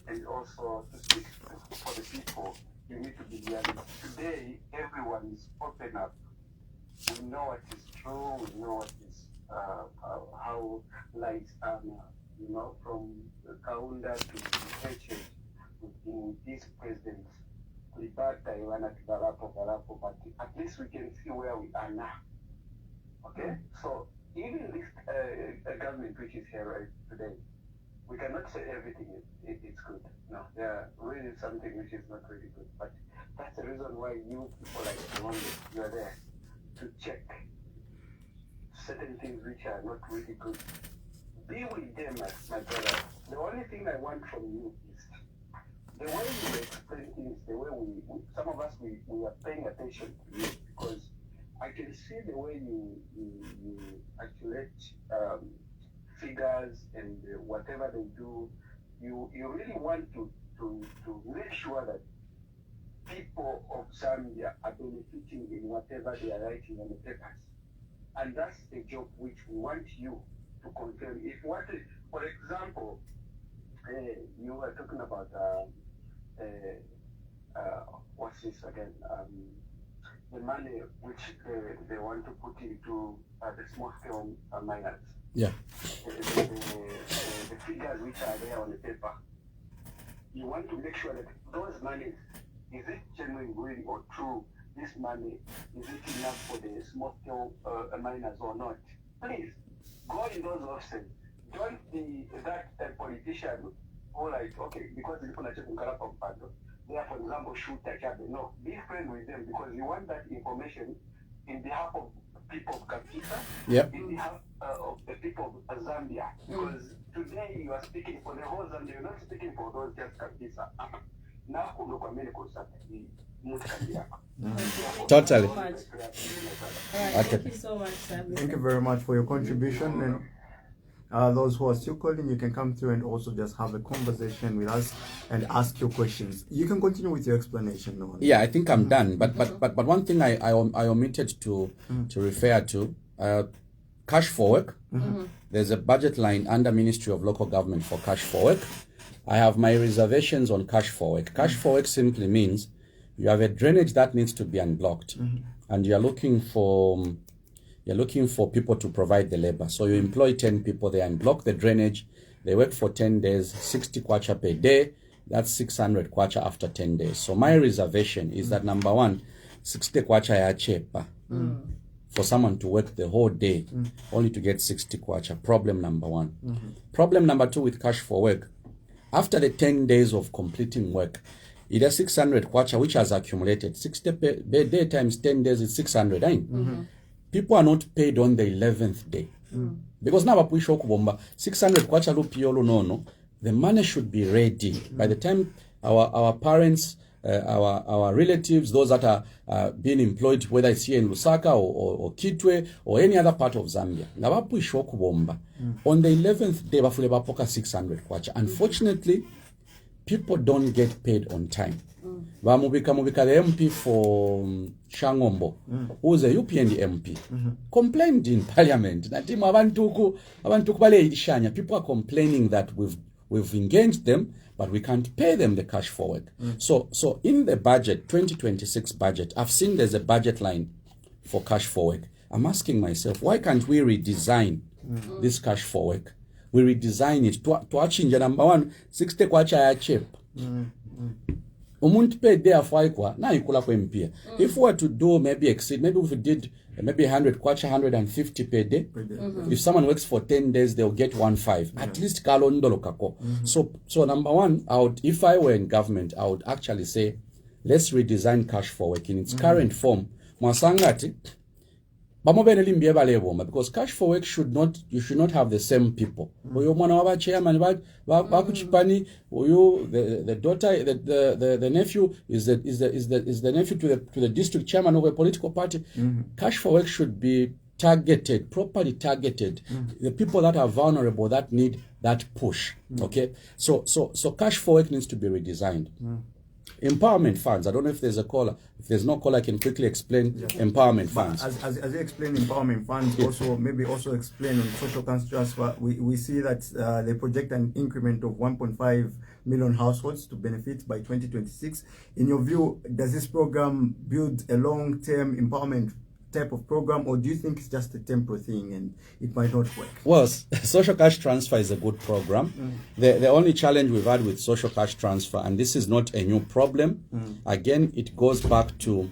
Speaker 4: And also to speak for the people, you need to be realistic. Today, everyone is open up. We know what is true. We know what is how lights are now. You know, from Kaunda to Heche, in these presidents, Libata, Iwana to Galapo, but at least we can see where we are now. Okay? So, even this government which is here right today, we cannot say everything it's good. No, there are really something which is not really good. But that's the reason why you people like you are there to check certain things which are not really good. Be with them, my brother. The only thing I want from you is the way you explain things, the way some of us, we are paying attention to you because I can see the way you articulate figures and whatever they do. You really want to make sure that people of Zambia are benefiting in whatever they are writing on the papers. And that's the job which we want you to confirm. If what is, for example, you were talking about what's this again? The money which they want to put into the small scale miners.
Speaker 1: Yeah.
Speaker 4: The figures which are there on the paper. You want to make sure that those monies, is it genuine, really, or true? This money, is it enough for the small scale miners or not? Please go in those offices. Don't be that politician who, like, okay, because people are checking Karapa Mpando, they are, for example, shoot Tachabe. No, be friend with them because you want that information in behalf of people of Kapisa,
Speaker 1: Yep.
Speaker 4: in behalf of the people of Zambia. Because today you are speaking for the whole Zambia, you're not speaking for those just Kapisa. Now,
Speaker 1: Totally.
Speaker 3: All right,
Speaker 1: Okay.
Speaker 3: thank you so much, Sir.
Speaker 2: Thank you very much for your contribution. And those who are still calling, you can come through and also just have a conversation with us and ask your questions. You can continue with your explanation, Noah.
Speaker 1: Yeah, I think I'm done. But one thing I omitted to refer to, cash for work. There's a budget line under Ministry of Local Government for cash for work. I have my reservations on cash for work. Cash for work simply means you have a drainage that needs to be unblocked, and you're looking for people to provide the labor. So you employ 10 people, they unblock the drainage, they work for 10 days, 60 kwacha per day, that's 600 kwacha after 10 days. So my reservation is that number one, 60 kwacha ya chepa for someone to work the whole day only to get 60 kwacha. Problem number one. Problem number two with cash for work, after the 10 days of completing work, it has 600 kwacha which has accumulated. 60 per day times 10 days is 600. People are not paid on the 11th day. Because now 600 kwacha lupiolo no, the money should be ready by the time our parents, our relatives, those that are being employed, whether it's here in Lusaka or Kitwe or any other part of Zambia. On the 11th day, bafule bapoka 600 kwacha. Unfortunately, people don't get paid on time. Mubika the MP for Shangombo, who's a UPND MP, complained in Parliament. People are complaining that we've engaged them, but we can't pay them the cash for work. So in the budget, 2026 budget, I've seen there's a budget line for cash for work. I'm asking myself, why can't we redesign this cash for work? We redesign it to change number one, 60 kwacha ya chip. Umuntu paid there for na ikula kwa mpia. If we were to do maybe exceed, maybe if we did maybe 100 kwacha, 150 per day. If someone works for 10 days, they'll get 1.5. At least kalo ndolo kako. So number one, if I were in government, I would actually say, let's redesign cash for work in its current form. Mwasangati, because cash for work you should not have the same people. Chairman, the daughter, the nephew is the nephew to the district chairman of a political party. Cash for work should be targeted, properly targeted. The people that are vulnerable, that need that push. Okay, so cash for work needs to be redesigned. Empowerment funds. I don't know if there's a caller. If there's no caller, I can quickly explain empowerment funds.
Speaker 2: As you explain empowerment funds, also explain on social transfer. We see that they project an increment of 1.5 million households to benefit by 2026. In your view, does this program build a long-term empowerment type of program, or do you think it's just a temporary thing and it might not work?
Speaker 1: Well, social cash transfer is a good program. The only challenge we've had with social cash transfer, and this is not a new problem, again, it goes back to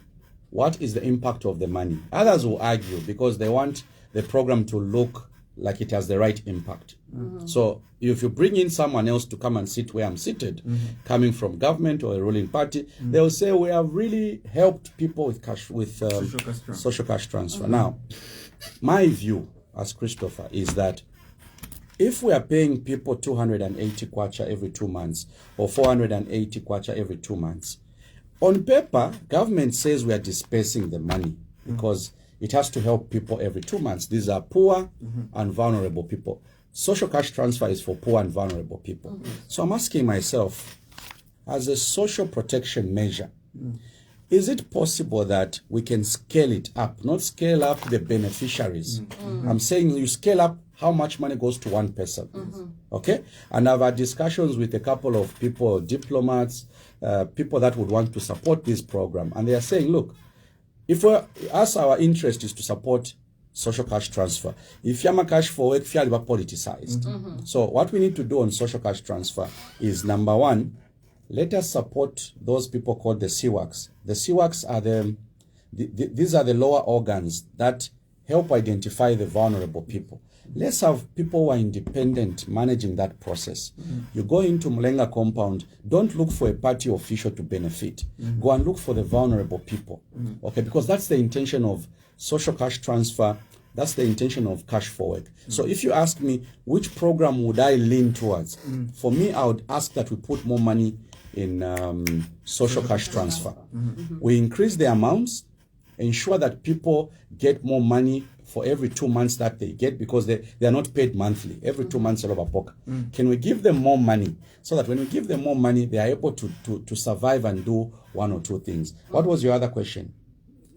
Speaker 1: what is the impact of the money. Others will argue because they want the program to look like it has the right impact. So if you bring in someone else to come and sit where I'm seated, coming from government or a ruling party, they'll say we have really helped people with social cash transfer. Now, my view as Christopher is that if we are paying people 280 kwacha every 2 months or 480 kwacha every 2 months, on paper, government says we are dispersing the money because it has to help people every 2 months. These are poor and vulnerable people. Social cash transfer is for poor and vulnerable people. So I'm asking myself, as a social protection measure, Is it possible that we can scale it up, not scale up the beneficiaries? I'm saying you scale up how much money goes to one person. Okay? And I've had discussions with a couple of people, diplomats, people that would want to support this program. And they are saying, look, if our interest is to support social cash transfer, if Yama Cash for Work feel politicized. So what we need to do on social cash transfer is, number one, let us support those people called the CWACs. The CWACs are these are the lower organs that help identify the vulnerable people. Let's have people who are independent managing that process. You go into Mlenga compound, don't look for a party official to benefit. Go and look for the vulnerable people. Okay, because that's the intention of social cash transfer. That's the intention of Cash for Work. So if you ask me, which program would I lean towards? For me, I would ask that we put more money in social cash transfer. We increase the amounts, ensure that people get more money for every 2 months that they get, because they are not paid monthly. Every 2 months, Can we give them more money so that when we give them more money, they are able to survive and do one or two things? What was your other question?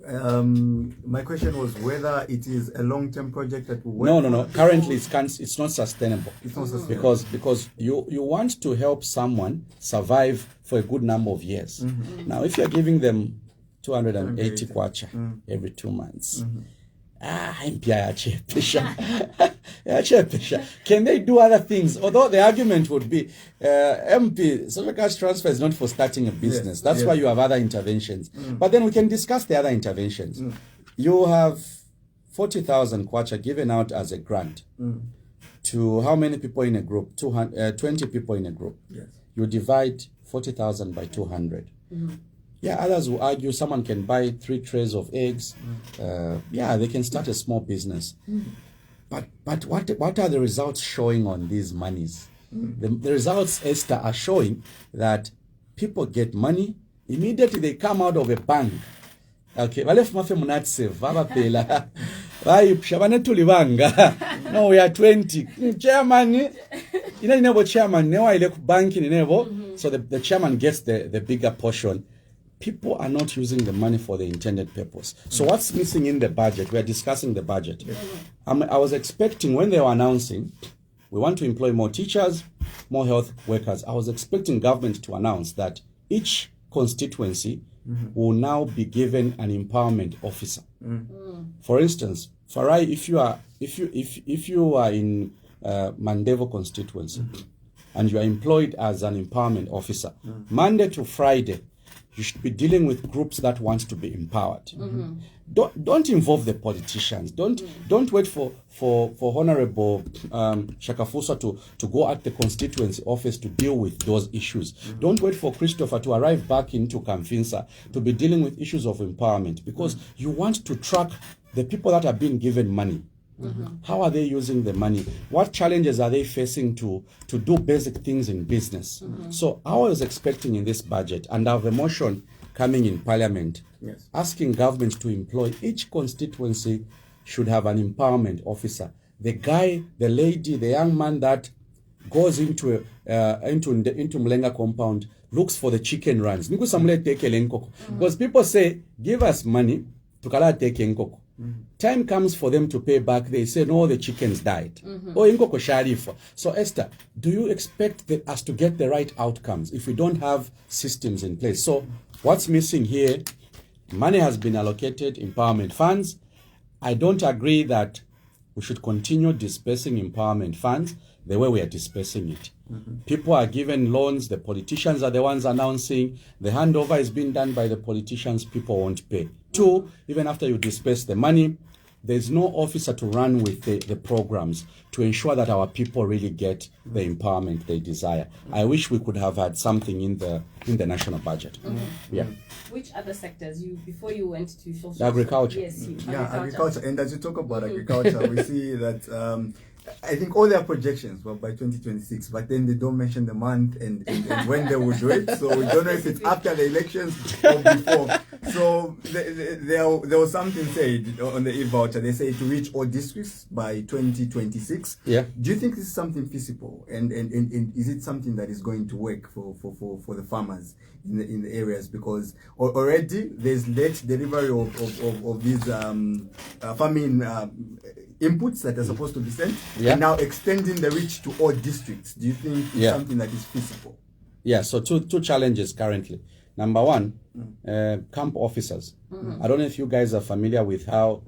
Speaker 2: My question was whether it is a long-term project that will work.
Speaker 1: No. Currently, it's not sustainable.
Speaker 2: It's not sustainable.
Speaker 1: Because you want to help someone survive for a good number of years. Now, if you're giving them 280 kwacha every 2 months, can they do other things? Although the argument would be, MP, social cash transfer is not for starting a business. That's why you have other interventions. But then we can discuss the other interventions. You have 40,000 kwacha given out as a grant to how many people in a group? 20 people in a group.
Speaker 2: Yes.
Speaker 1: You divide 40,000 by 200. Yeah, others will argue someone can buy 3 trays of eggs. They can start a small business. But what are the results showing on these monies? The results, Esther, are showing that people get money. Immediately they come out of a bank. Okay, no, we are 20. Chairman, chairman, so the chairman gets the bigger portion. People are not using the money for the intended purpose. So what's missing in the budget? We are discussing the budget. I was expecting, when they were announcing, we want to employ more teachers, more health workers, I was expecting government to announce that each constituency will now be given an empowerment officer. For instance, Farai, if you are in Mandevo constituency and you are employed as an empowerment officer, Monday to Friday, you should be dealing with groups that want to be empowered. Don't involve the politicians. Don't wait for Honorable Shakafusa to go at the constituency office to deal with those issues. Don't wait for Christopher to arrive back into Kamfinsa to be dealing with issues of empowerment, because you want to track the people that are being given money. How are they using the money? What challenges are they facing to do basic things in business? So I was expecting in this budget, and I have a motion coming in Parliament, asking government to employ, each constituency should have an empowerment officer. The guy, the lady, the young man that goes into Mlenga compound, looks for the chicken runs. Because people say, give us money to kala take enkoko. Time comes for them to pay back. They say, no, the chickens died. So Esther, do you expect us to get the right outcomes if we don't have systems in place? So what's missing here? Money has been allocated, empowerment funds. I don't agree that we should continue dispersing empowerment funds the way we are dispersing it. People are given loans, the politicians are the ones announcing, the handover is being done by the politicians, people won't pay. 2, even after you disperse the money, there's no officer to run with the programs to ensure that our people really get the empowerment they desire. I wish we could have had something in the national budget. Yeah.
Speaker 3: Which other sectors before you went to social?
Speaker 1: Agriculture.
Speaker 3: Yes,
Speaker 2: agriculture. And as you talk about agriculture, we see that I think all their projections were by 2026, but then they don't mention the month and when they will do it. So we don't know if it's after the elections or before. So there was something said on the e-voucher. They say to reach all districts by 2026.
Speaker 1: Yeah.
Speaker 2: Do you think this is something feasible? And is it something that is going to work for the farmers in the areas? Because already there's late delivery of these farming inputs that are supposed to be sent,
Speaker 1: Yeah.
Speaker 2: and now extending the reach to all districts. Do you think it's
Speaker 1: Yeah.
Speaker 2: something that is feasible?
Speaker 1: Yeah, so two challenges currently. Number one, camp officers. I don't know if you guys are familiar with how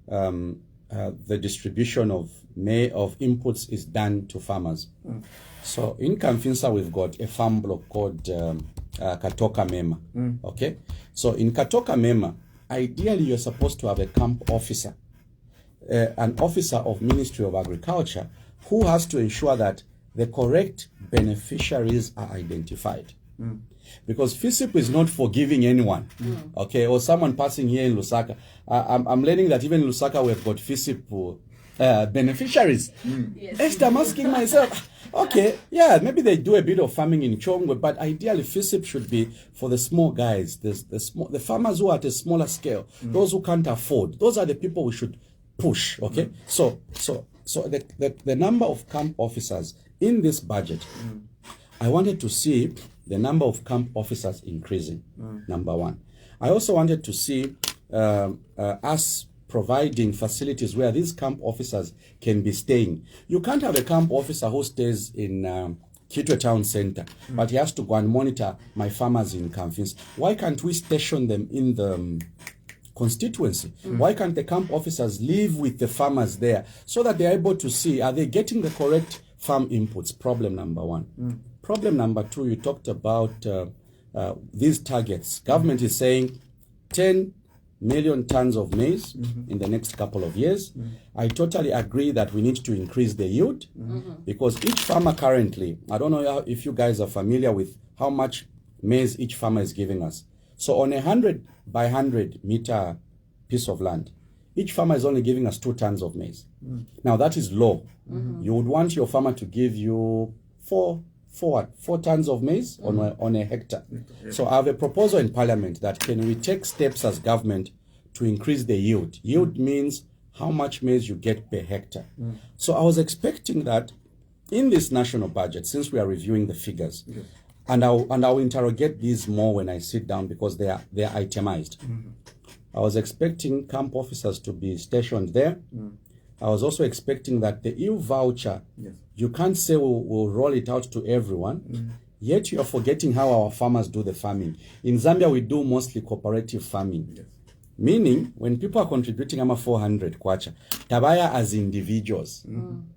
Speaker 1: the distribution of inputs is done to farmers. So in Kamfinsa, we've got a farm block called Katoka Mema. Okay, so in Katoka Mema, ideally you're supposed to have a camp officer, an officer of Ministry of Agriculture, who has to ensure that the correct beneficiaries are identified. Because FISIP is not forgiving anyone, okay, or someone passing here in Lusaka. I'm learning that even in Lusaka we've got FISIP beneficiaries.
Speaker 3: Yes.
Speaker 1: Esther, I'm asking myself, okay, yeah, maybe they do a bit of farming in Chongwe, but ideally FISIP should be for the small guys, the farmers who are at a smaller scale, those who can't afford. Those are the people we should push, okay? So the number of camp officers in this budget, I wanted to see the number of camp officers increasing, number one. I also wanted to see us providing facilities where these camp officers can be staying. You can't have a camp officer who stays in Kitwe Town Center, but he has to go and monitor my farmers in Kamfinsa. Why can't we station them in the constituency? Why can't the camp officers live with the farmers there so that they're able to see, are they getting the correct farm inputs? Problem number one. Problem number two, you talked about these targets. Government is saying 10 million tons of maize in the next couple of years. I totally agree that we need to increase the yield because each farmer currently, I don't know if you guys are familiar with how much maize each farmer is giving us. So on a 100 by 100 meter piece of land, each farmer is only giving us 2 tons of maize. Now that is low. You would want your farmer to give you 4 tons of maize on a hectare. So I have a proposal in Parliament that can we take steps as government to increase the yield. Yield means how much maize you get per hectare. So I was expecting that in this national budget, since we are reviewing the figures, and I'll interrogate these more when I sit down because they are itemized. I was expecting camp officers to be stationed there. I was also expecting that the EU voucher, you can't say we'll roll it out to everyone, yet you're forgetting how our farmers do the farming. In Zambia, we do mostly cooperative farming. Meaning, when people are contributing 400 kwacha, tabaya as individuals,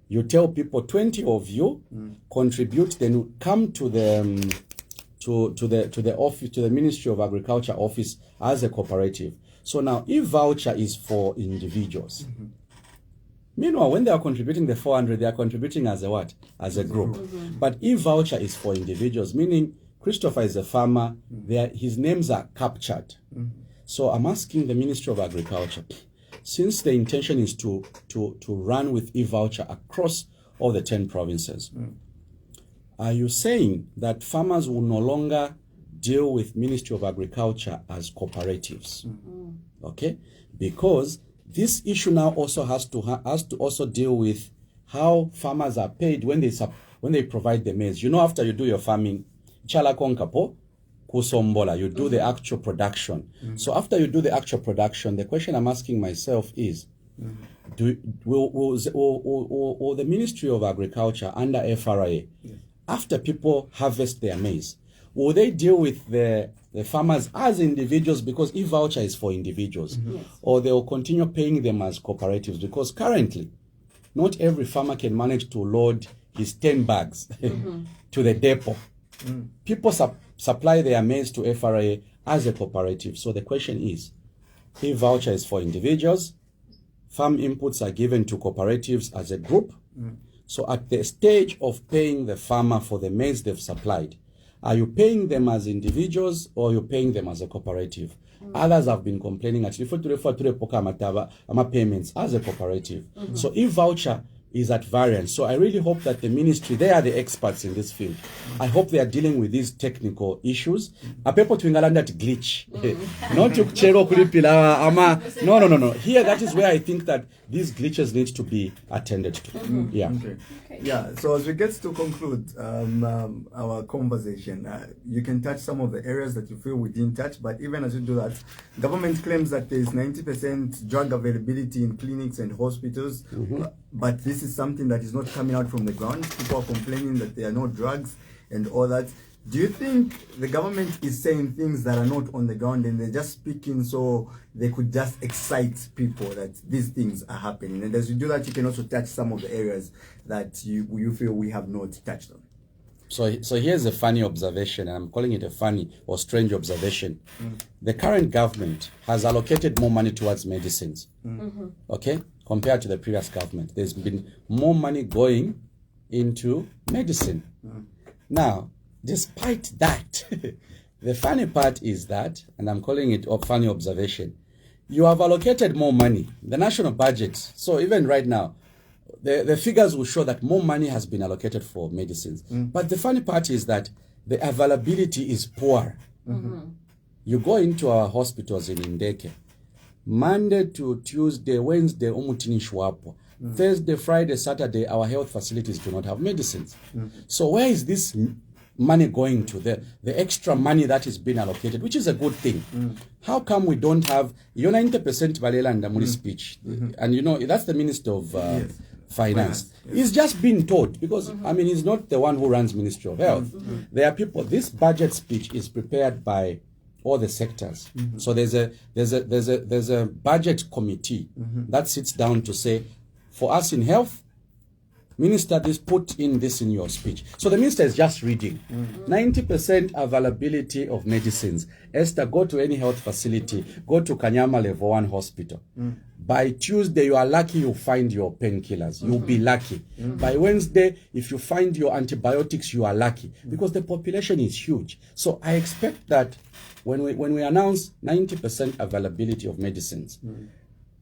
Speaker 1: you tell people 20 of you contribute, then you come to the office, to the Ministry of Agriculture office as a cooperative. So now, if voucher is for individuals, meanwhile, when they are contributing the 400, they are contributing as a what? As a group. But if voucher is for individuals, meaning Christopher is a farmer, his names are captured. So I'm asking the Ministry of Agriculture, since the intention is to run with e-voucher across all the 10 provinces, are you saying that farmers will no longer deal with Ministry of Agriculture as cooperatives? Okay? Because this issue now also has to also deal with how farmers are paid when they provide the maize. You know, after you do your farming, chala konkapo kusombola, you do the actual production. So after you do the actual production, the question I'm asking myself is, will the Ministry of Agriculture under FRA, after people harvest their maize, will they deal with the farmers as individuals because e-voucher is for individuals, or they will continue paying them as cooperatives? Because currently, not every farmer can manage to load his 10 bags to the depot. People supply their maize to FRA as a cooperative. So the question is, e-voucher is for individuals, farm inputs are given to cooperatives as a group. So at the stage of paying the farmer for the maize they've supplied, are you paying them as individuals or are you paying them as a cooperative? Others have been complaining actually for payments as a cooperative. So e-voucher is at variance. So I really hope that the ministry, they are the experts in this field. I hope they are dealing with these technical issues. Apepo twingalanda to glitch. Not to chero kulipila ama. No. Here, that is where I think that these glitches need to be attended to. Yeah.
Speaker 2: Okay. Yeah, so as we get to conclude our conversation, you can touch some of the areas that you feel we didn't touch, but even as you do that, government claims that there is 90% drug availability in clinics and hospitals, but this is something that is not coming out from the ground. People are complaining that there are no drugs and all that. Do you think the government is saying things that are not on the ground and they're just speaking so they could just excite people that these things are happening? And as you do that, you can also touch some of the areas that you feel we have not touched on.
Speaker 1: So here's a funny observation, and I'm calling it a funny or strange observation. The current government has allocated more money towards medicines, okay, compared to the previous government. There's been more money going into medicine. Now, despite that, the funny part is that, and I'm calling it a funny observation, you have allocated more money, the national budget. So even right now, the figures will show that more money has been allocated for medicines. But the funny part is that the availability is poor. You go into our hospitals in Ndeke, Monday to Tuesday, Wednesday, umutini shwapo. Thursday, Friday, Saturday, our health facilities do not have medicines. So where is this money going to? The extra money that is being allocated, which is a good thing. How come we don't have 90% Balela and Damuri speech? And you know, that's the Minister of Finance. He's just been taught, because I mean, he's not the one who runs Ministry of Health. There are people. This budget speech is prepared by all the sectors. So there's a budget committee that sits down to say, for us in health, Minister, this put in this in your speech. So the minister is just reading. 90% availability of medicines. Esther, go to any health facility. Go to Kanyama Level 1 hospital. By Tuesday, you are lucky you find your painkillers. You'll be lucky. By Wednesday, if you find your antibiotics, you are lucky. Because the population is huge. So I expect that when we announce 90% availability of medicines,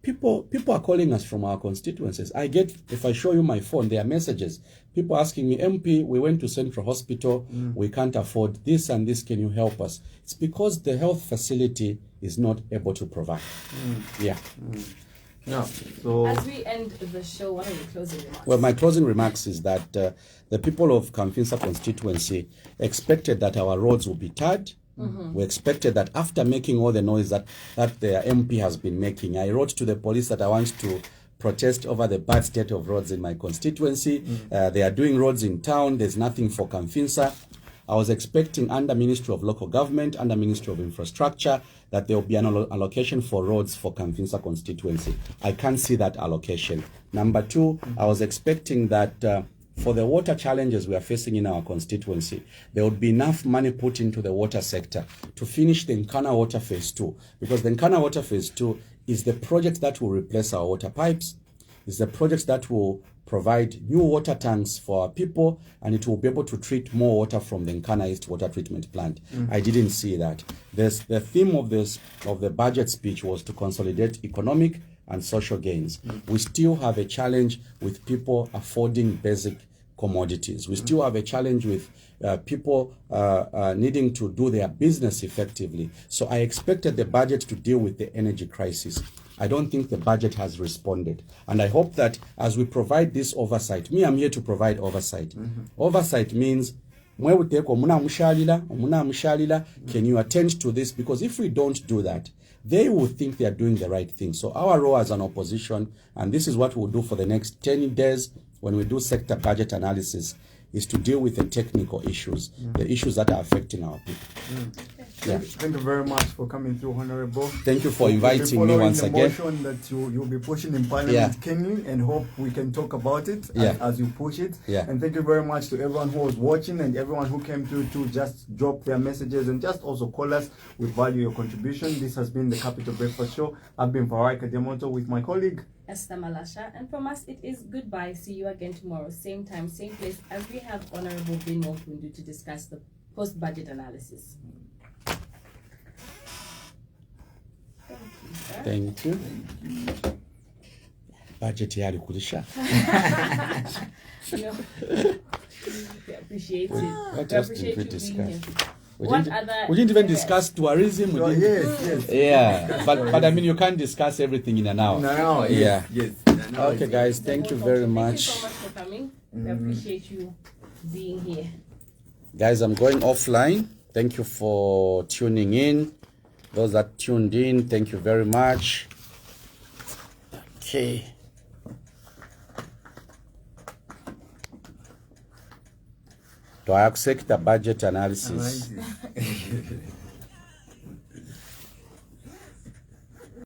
Speaker 1: People are calling us from our constituencies. I get, if I show you my phone, there are messages. People asking me, MP, we went to Central Hospital, we can't afford this and this, can you help us? It's because the health facility is not able to provide. Yeah.
Speaker 2: No. So
Speaker 3: as we end the show, what are your closing remarks?
Speaker 1: Well, my closing remarks is that the people of Kamfinsa constituency expected that our roads will be tarred. We expected that after making all the noise that their MP has been making. I wrote to the police that I want to protest over the bad state of roads in my constituency. They are doing roads in town. There's nothing for Kamfinsa. I was expecting under Ministry of Local Government, under Ministry of Infrastructure, that there will be an allocation for roads for Kamfinsa constituency. I can't see that allocation. Number two, I was expecting that for the water challenges we are facing in our constituency, there would be enough money put into the water sector to finish the Nkana Water Phase 2. Because the Nkana Water Phase 2 is the project that will replace our water pipes, is the project that will provide new water tanks for our people, and it will be able to treat more water from the Nkana East Water Treatment Plant. I didn't see that. The theme of the budget speech was to consolidate economic and social gains. We still have a challenge with people affording basic commodities. We still have a challenge with people needing to do their business effectively. So I expected the budget to deal with the energy crisis. I don't think the budget has responded. And I hope that as we provide this oversight, I'm here to provide oversight. Oversight means, can you attend to this? Because if we don't do that, they will think they are doing the right thing. So our role as an opposition, and this is what we'll do for the next 10 days when we do sector budget analysis, is to deal with the technical issues, the issues that are affecting our people. Yeah.
Speaker 2: Thank you very much for coming through, Honorable.
Speaker 1: Thank you for inviting me once again.
Speaker 2: The motion that you'll be pushing in Parliament, Kenny, and hope we can talk about it as you push it. And thank you very much to everyone who was watching and everyone who came through to just drop their messages and just also call us. We value your contribution. This has been the Capital Breakfast Show. I've been Farai Kademoto with my colleague
Speaker 3: Esther Malasha, and from us it is goodbye. See you again tomorrow, same time, same place, as we have Honorable Binwo Kundu to discuss the post-budget analysis.
Speaker 1: Thank you. budget yali kulisha.
Speaker 3: No. We appreciate it.
Speaker 1: What
Speaker 3: We
Speaker 1: else did
Speaker 3: appreciate
Speaker 1: we
Speaker 3: you being
Speaker 1: discuss?
Speaker 3: here.
Speaker 1: We
Speaker 3: What
Speaker 1: didn't,
Speaker 3: other
Speaker 1: we didn't even
Speaker 3: areas?
Speaker 1: discuss tourism. We
Speaker 2: Oh,
Speaker 1: didn't-
Speaker 2: yes.
Speaker 1: Yeah, but I mean, you can't discuss everything in an hour.
Speaker 2: No,
Speaker 1: Yeah.
Speaker 2: yes.
Speaker 1: Okay, guys, thank you very
Speaker 3: Thank you
Speaker 1: much.
Speaker 3: so much for coming. We appreciate you being here.
Speaker 1: Guys, I'm going offline. Thank you for tuning in. Those that tuned in, thank you very much. Okay. Do I accept the budget analysis?
Speaker 2: Analysis.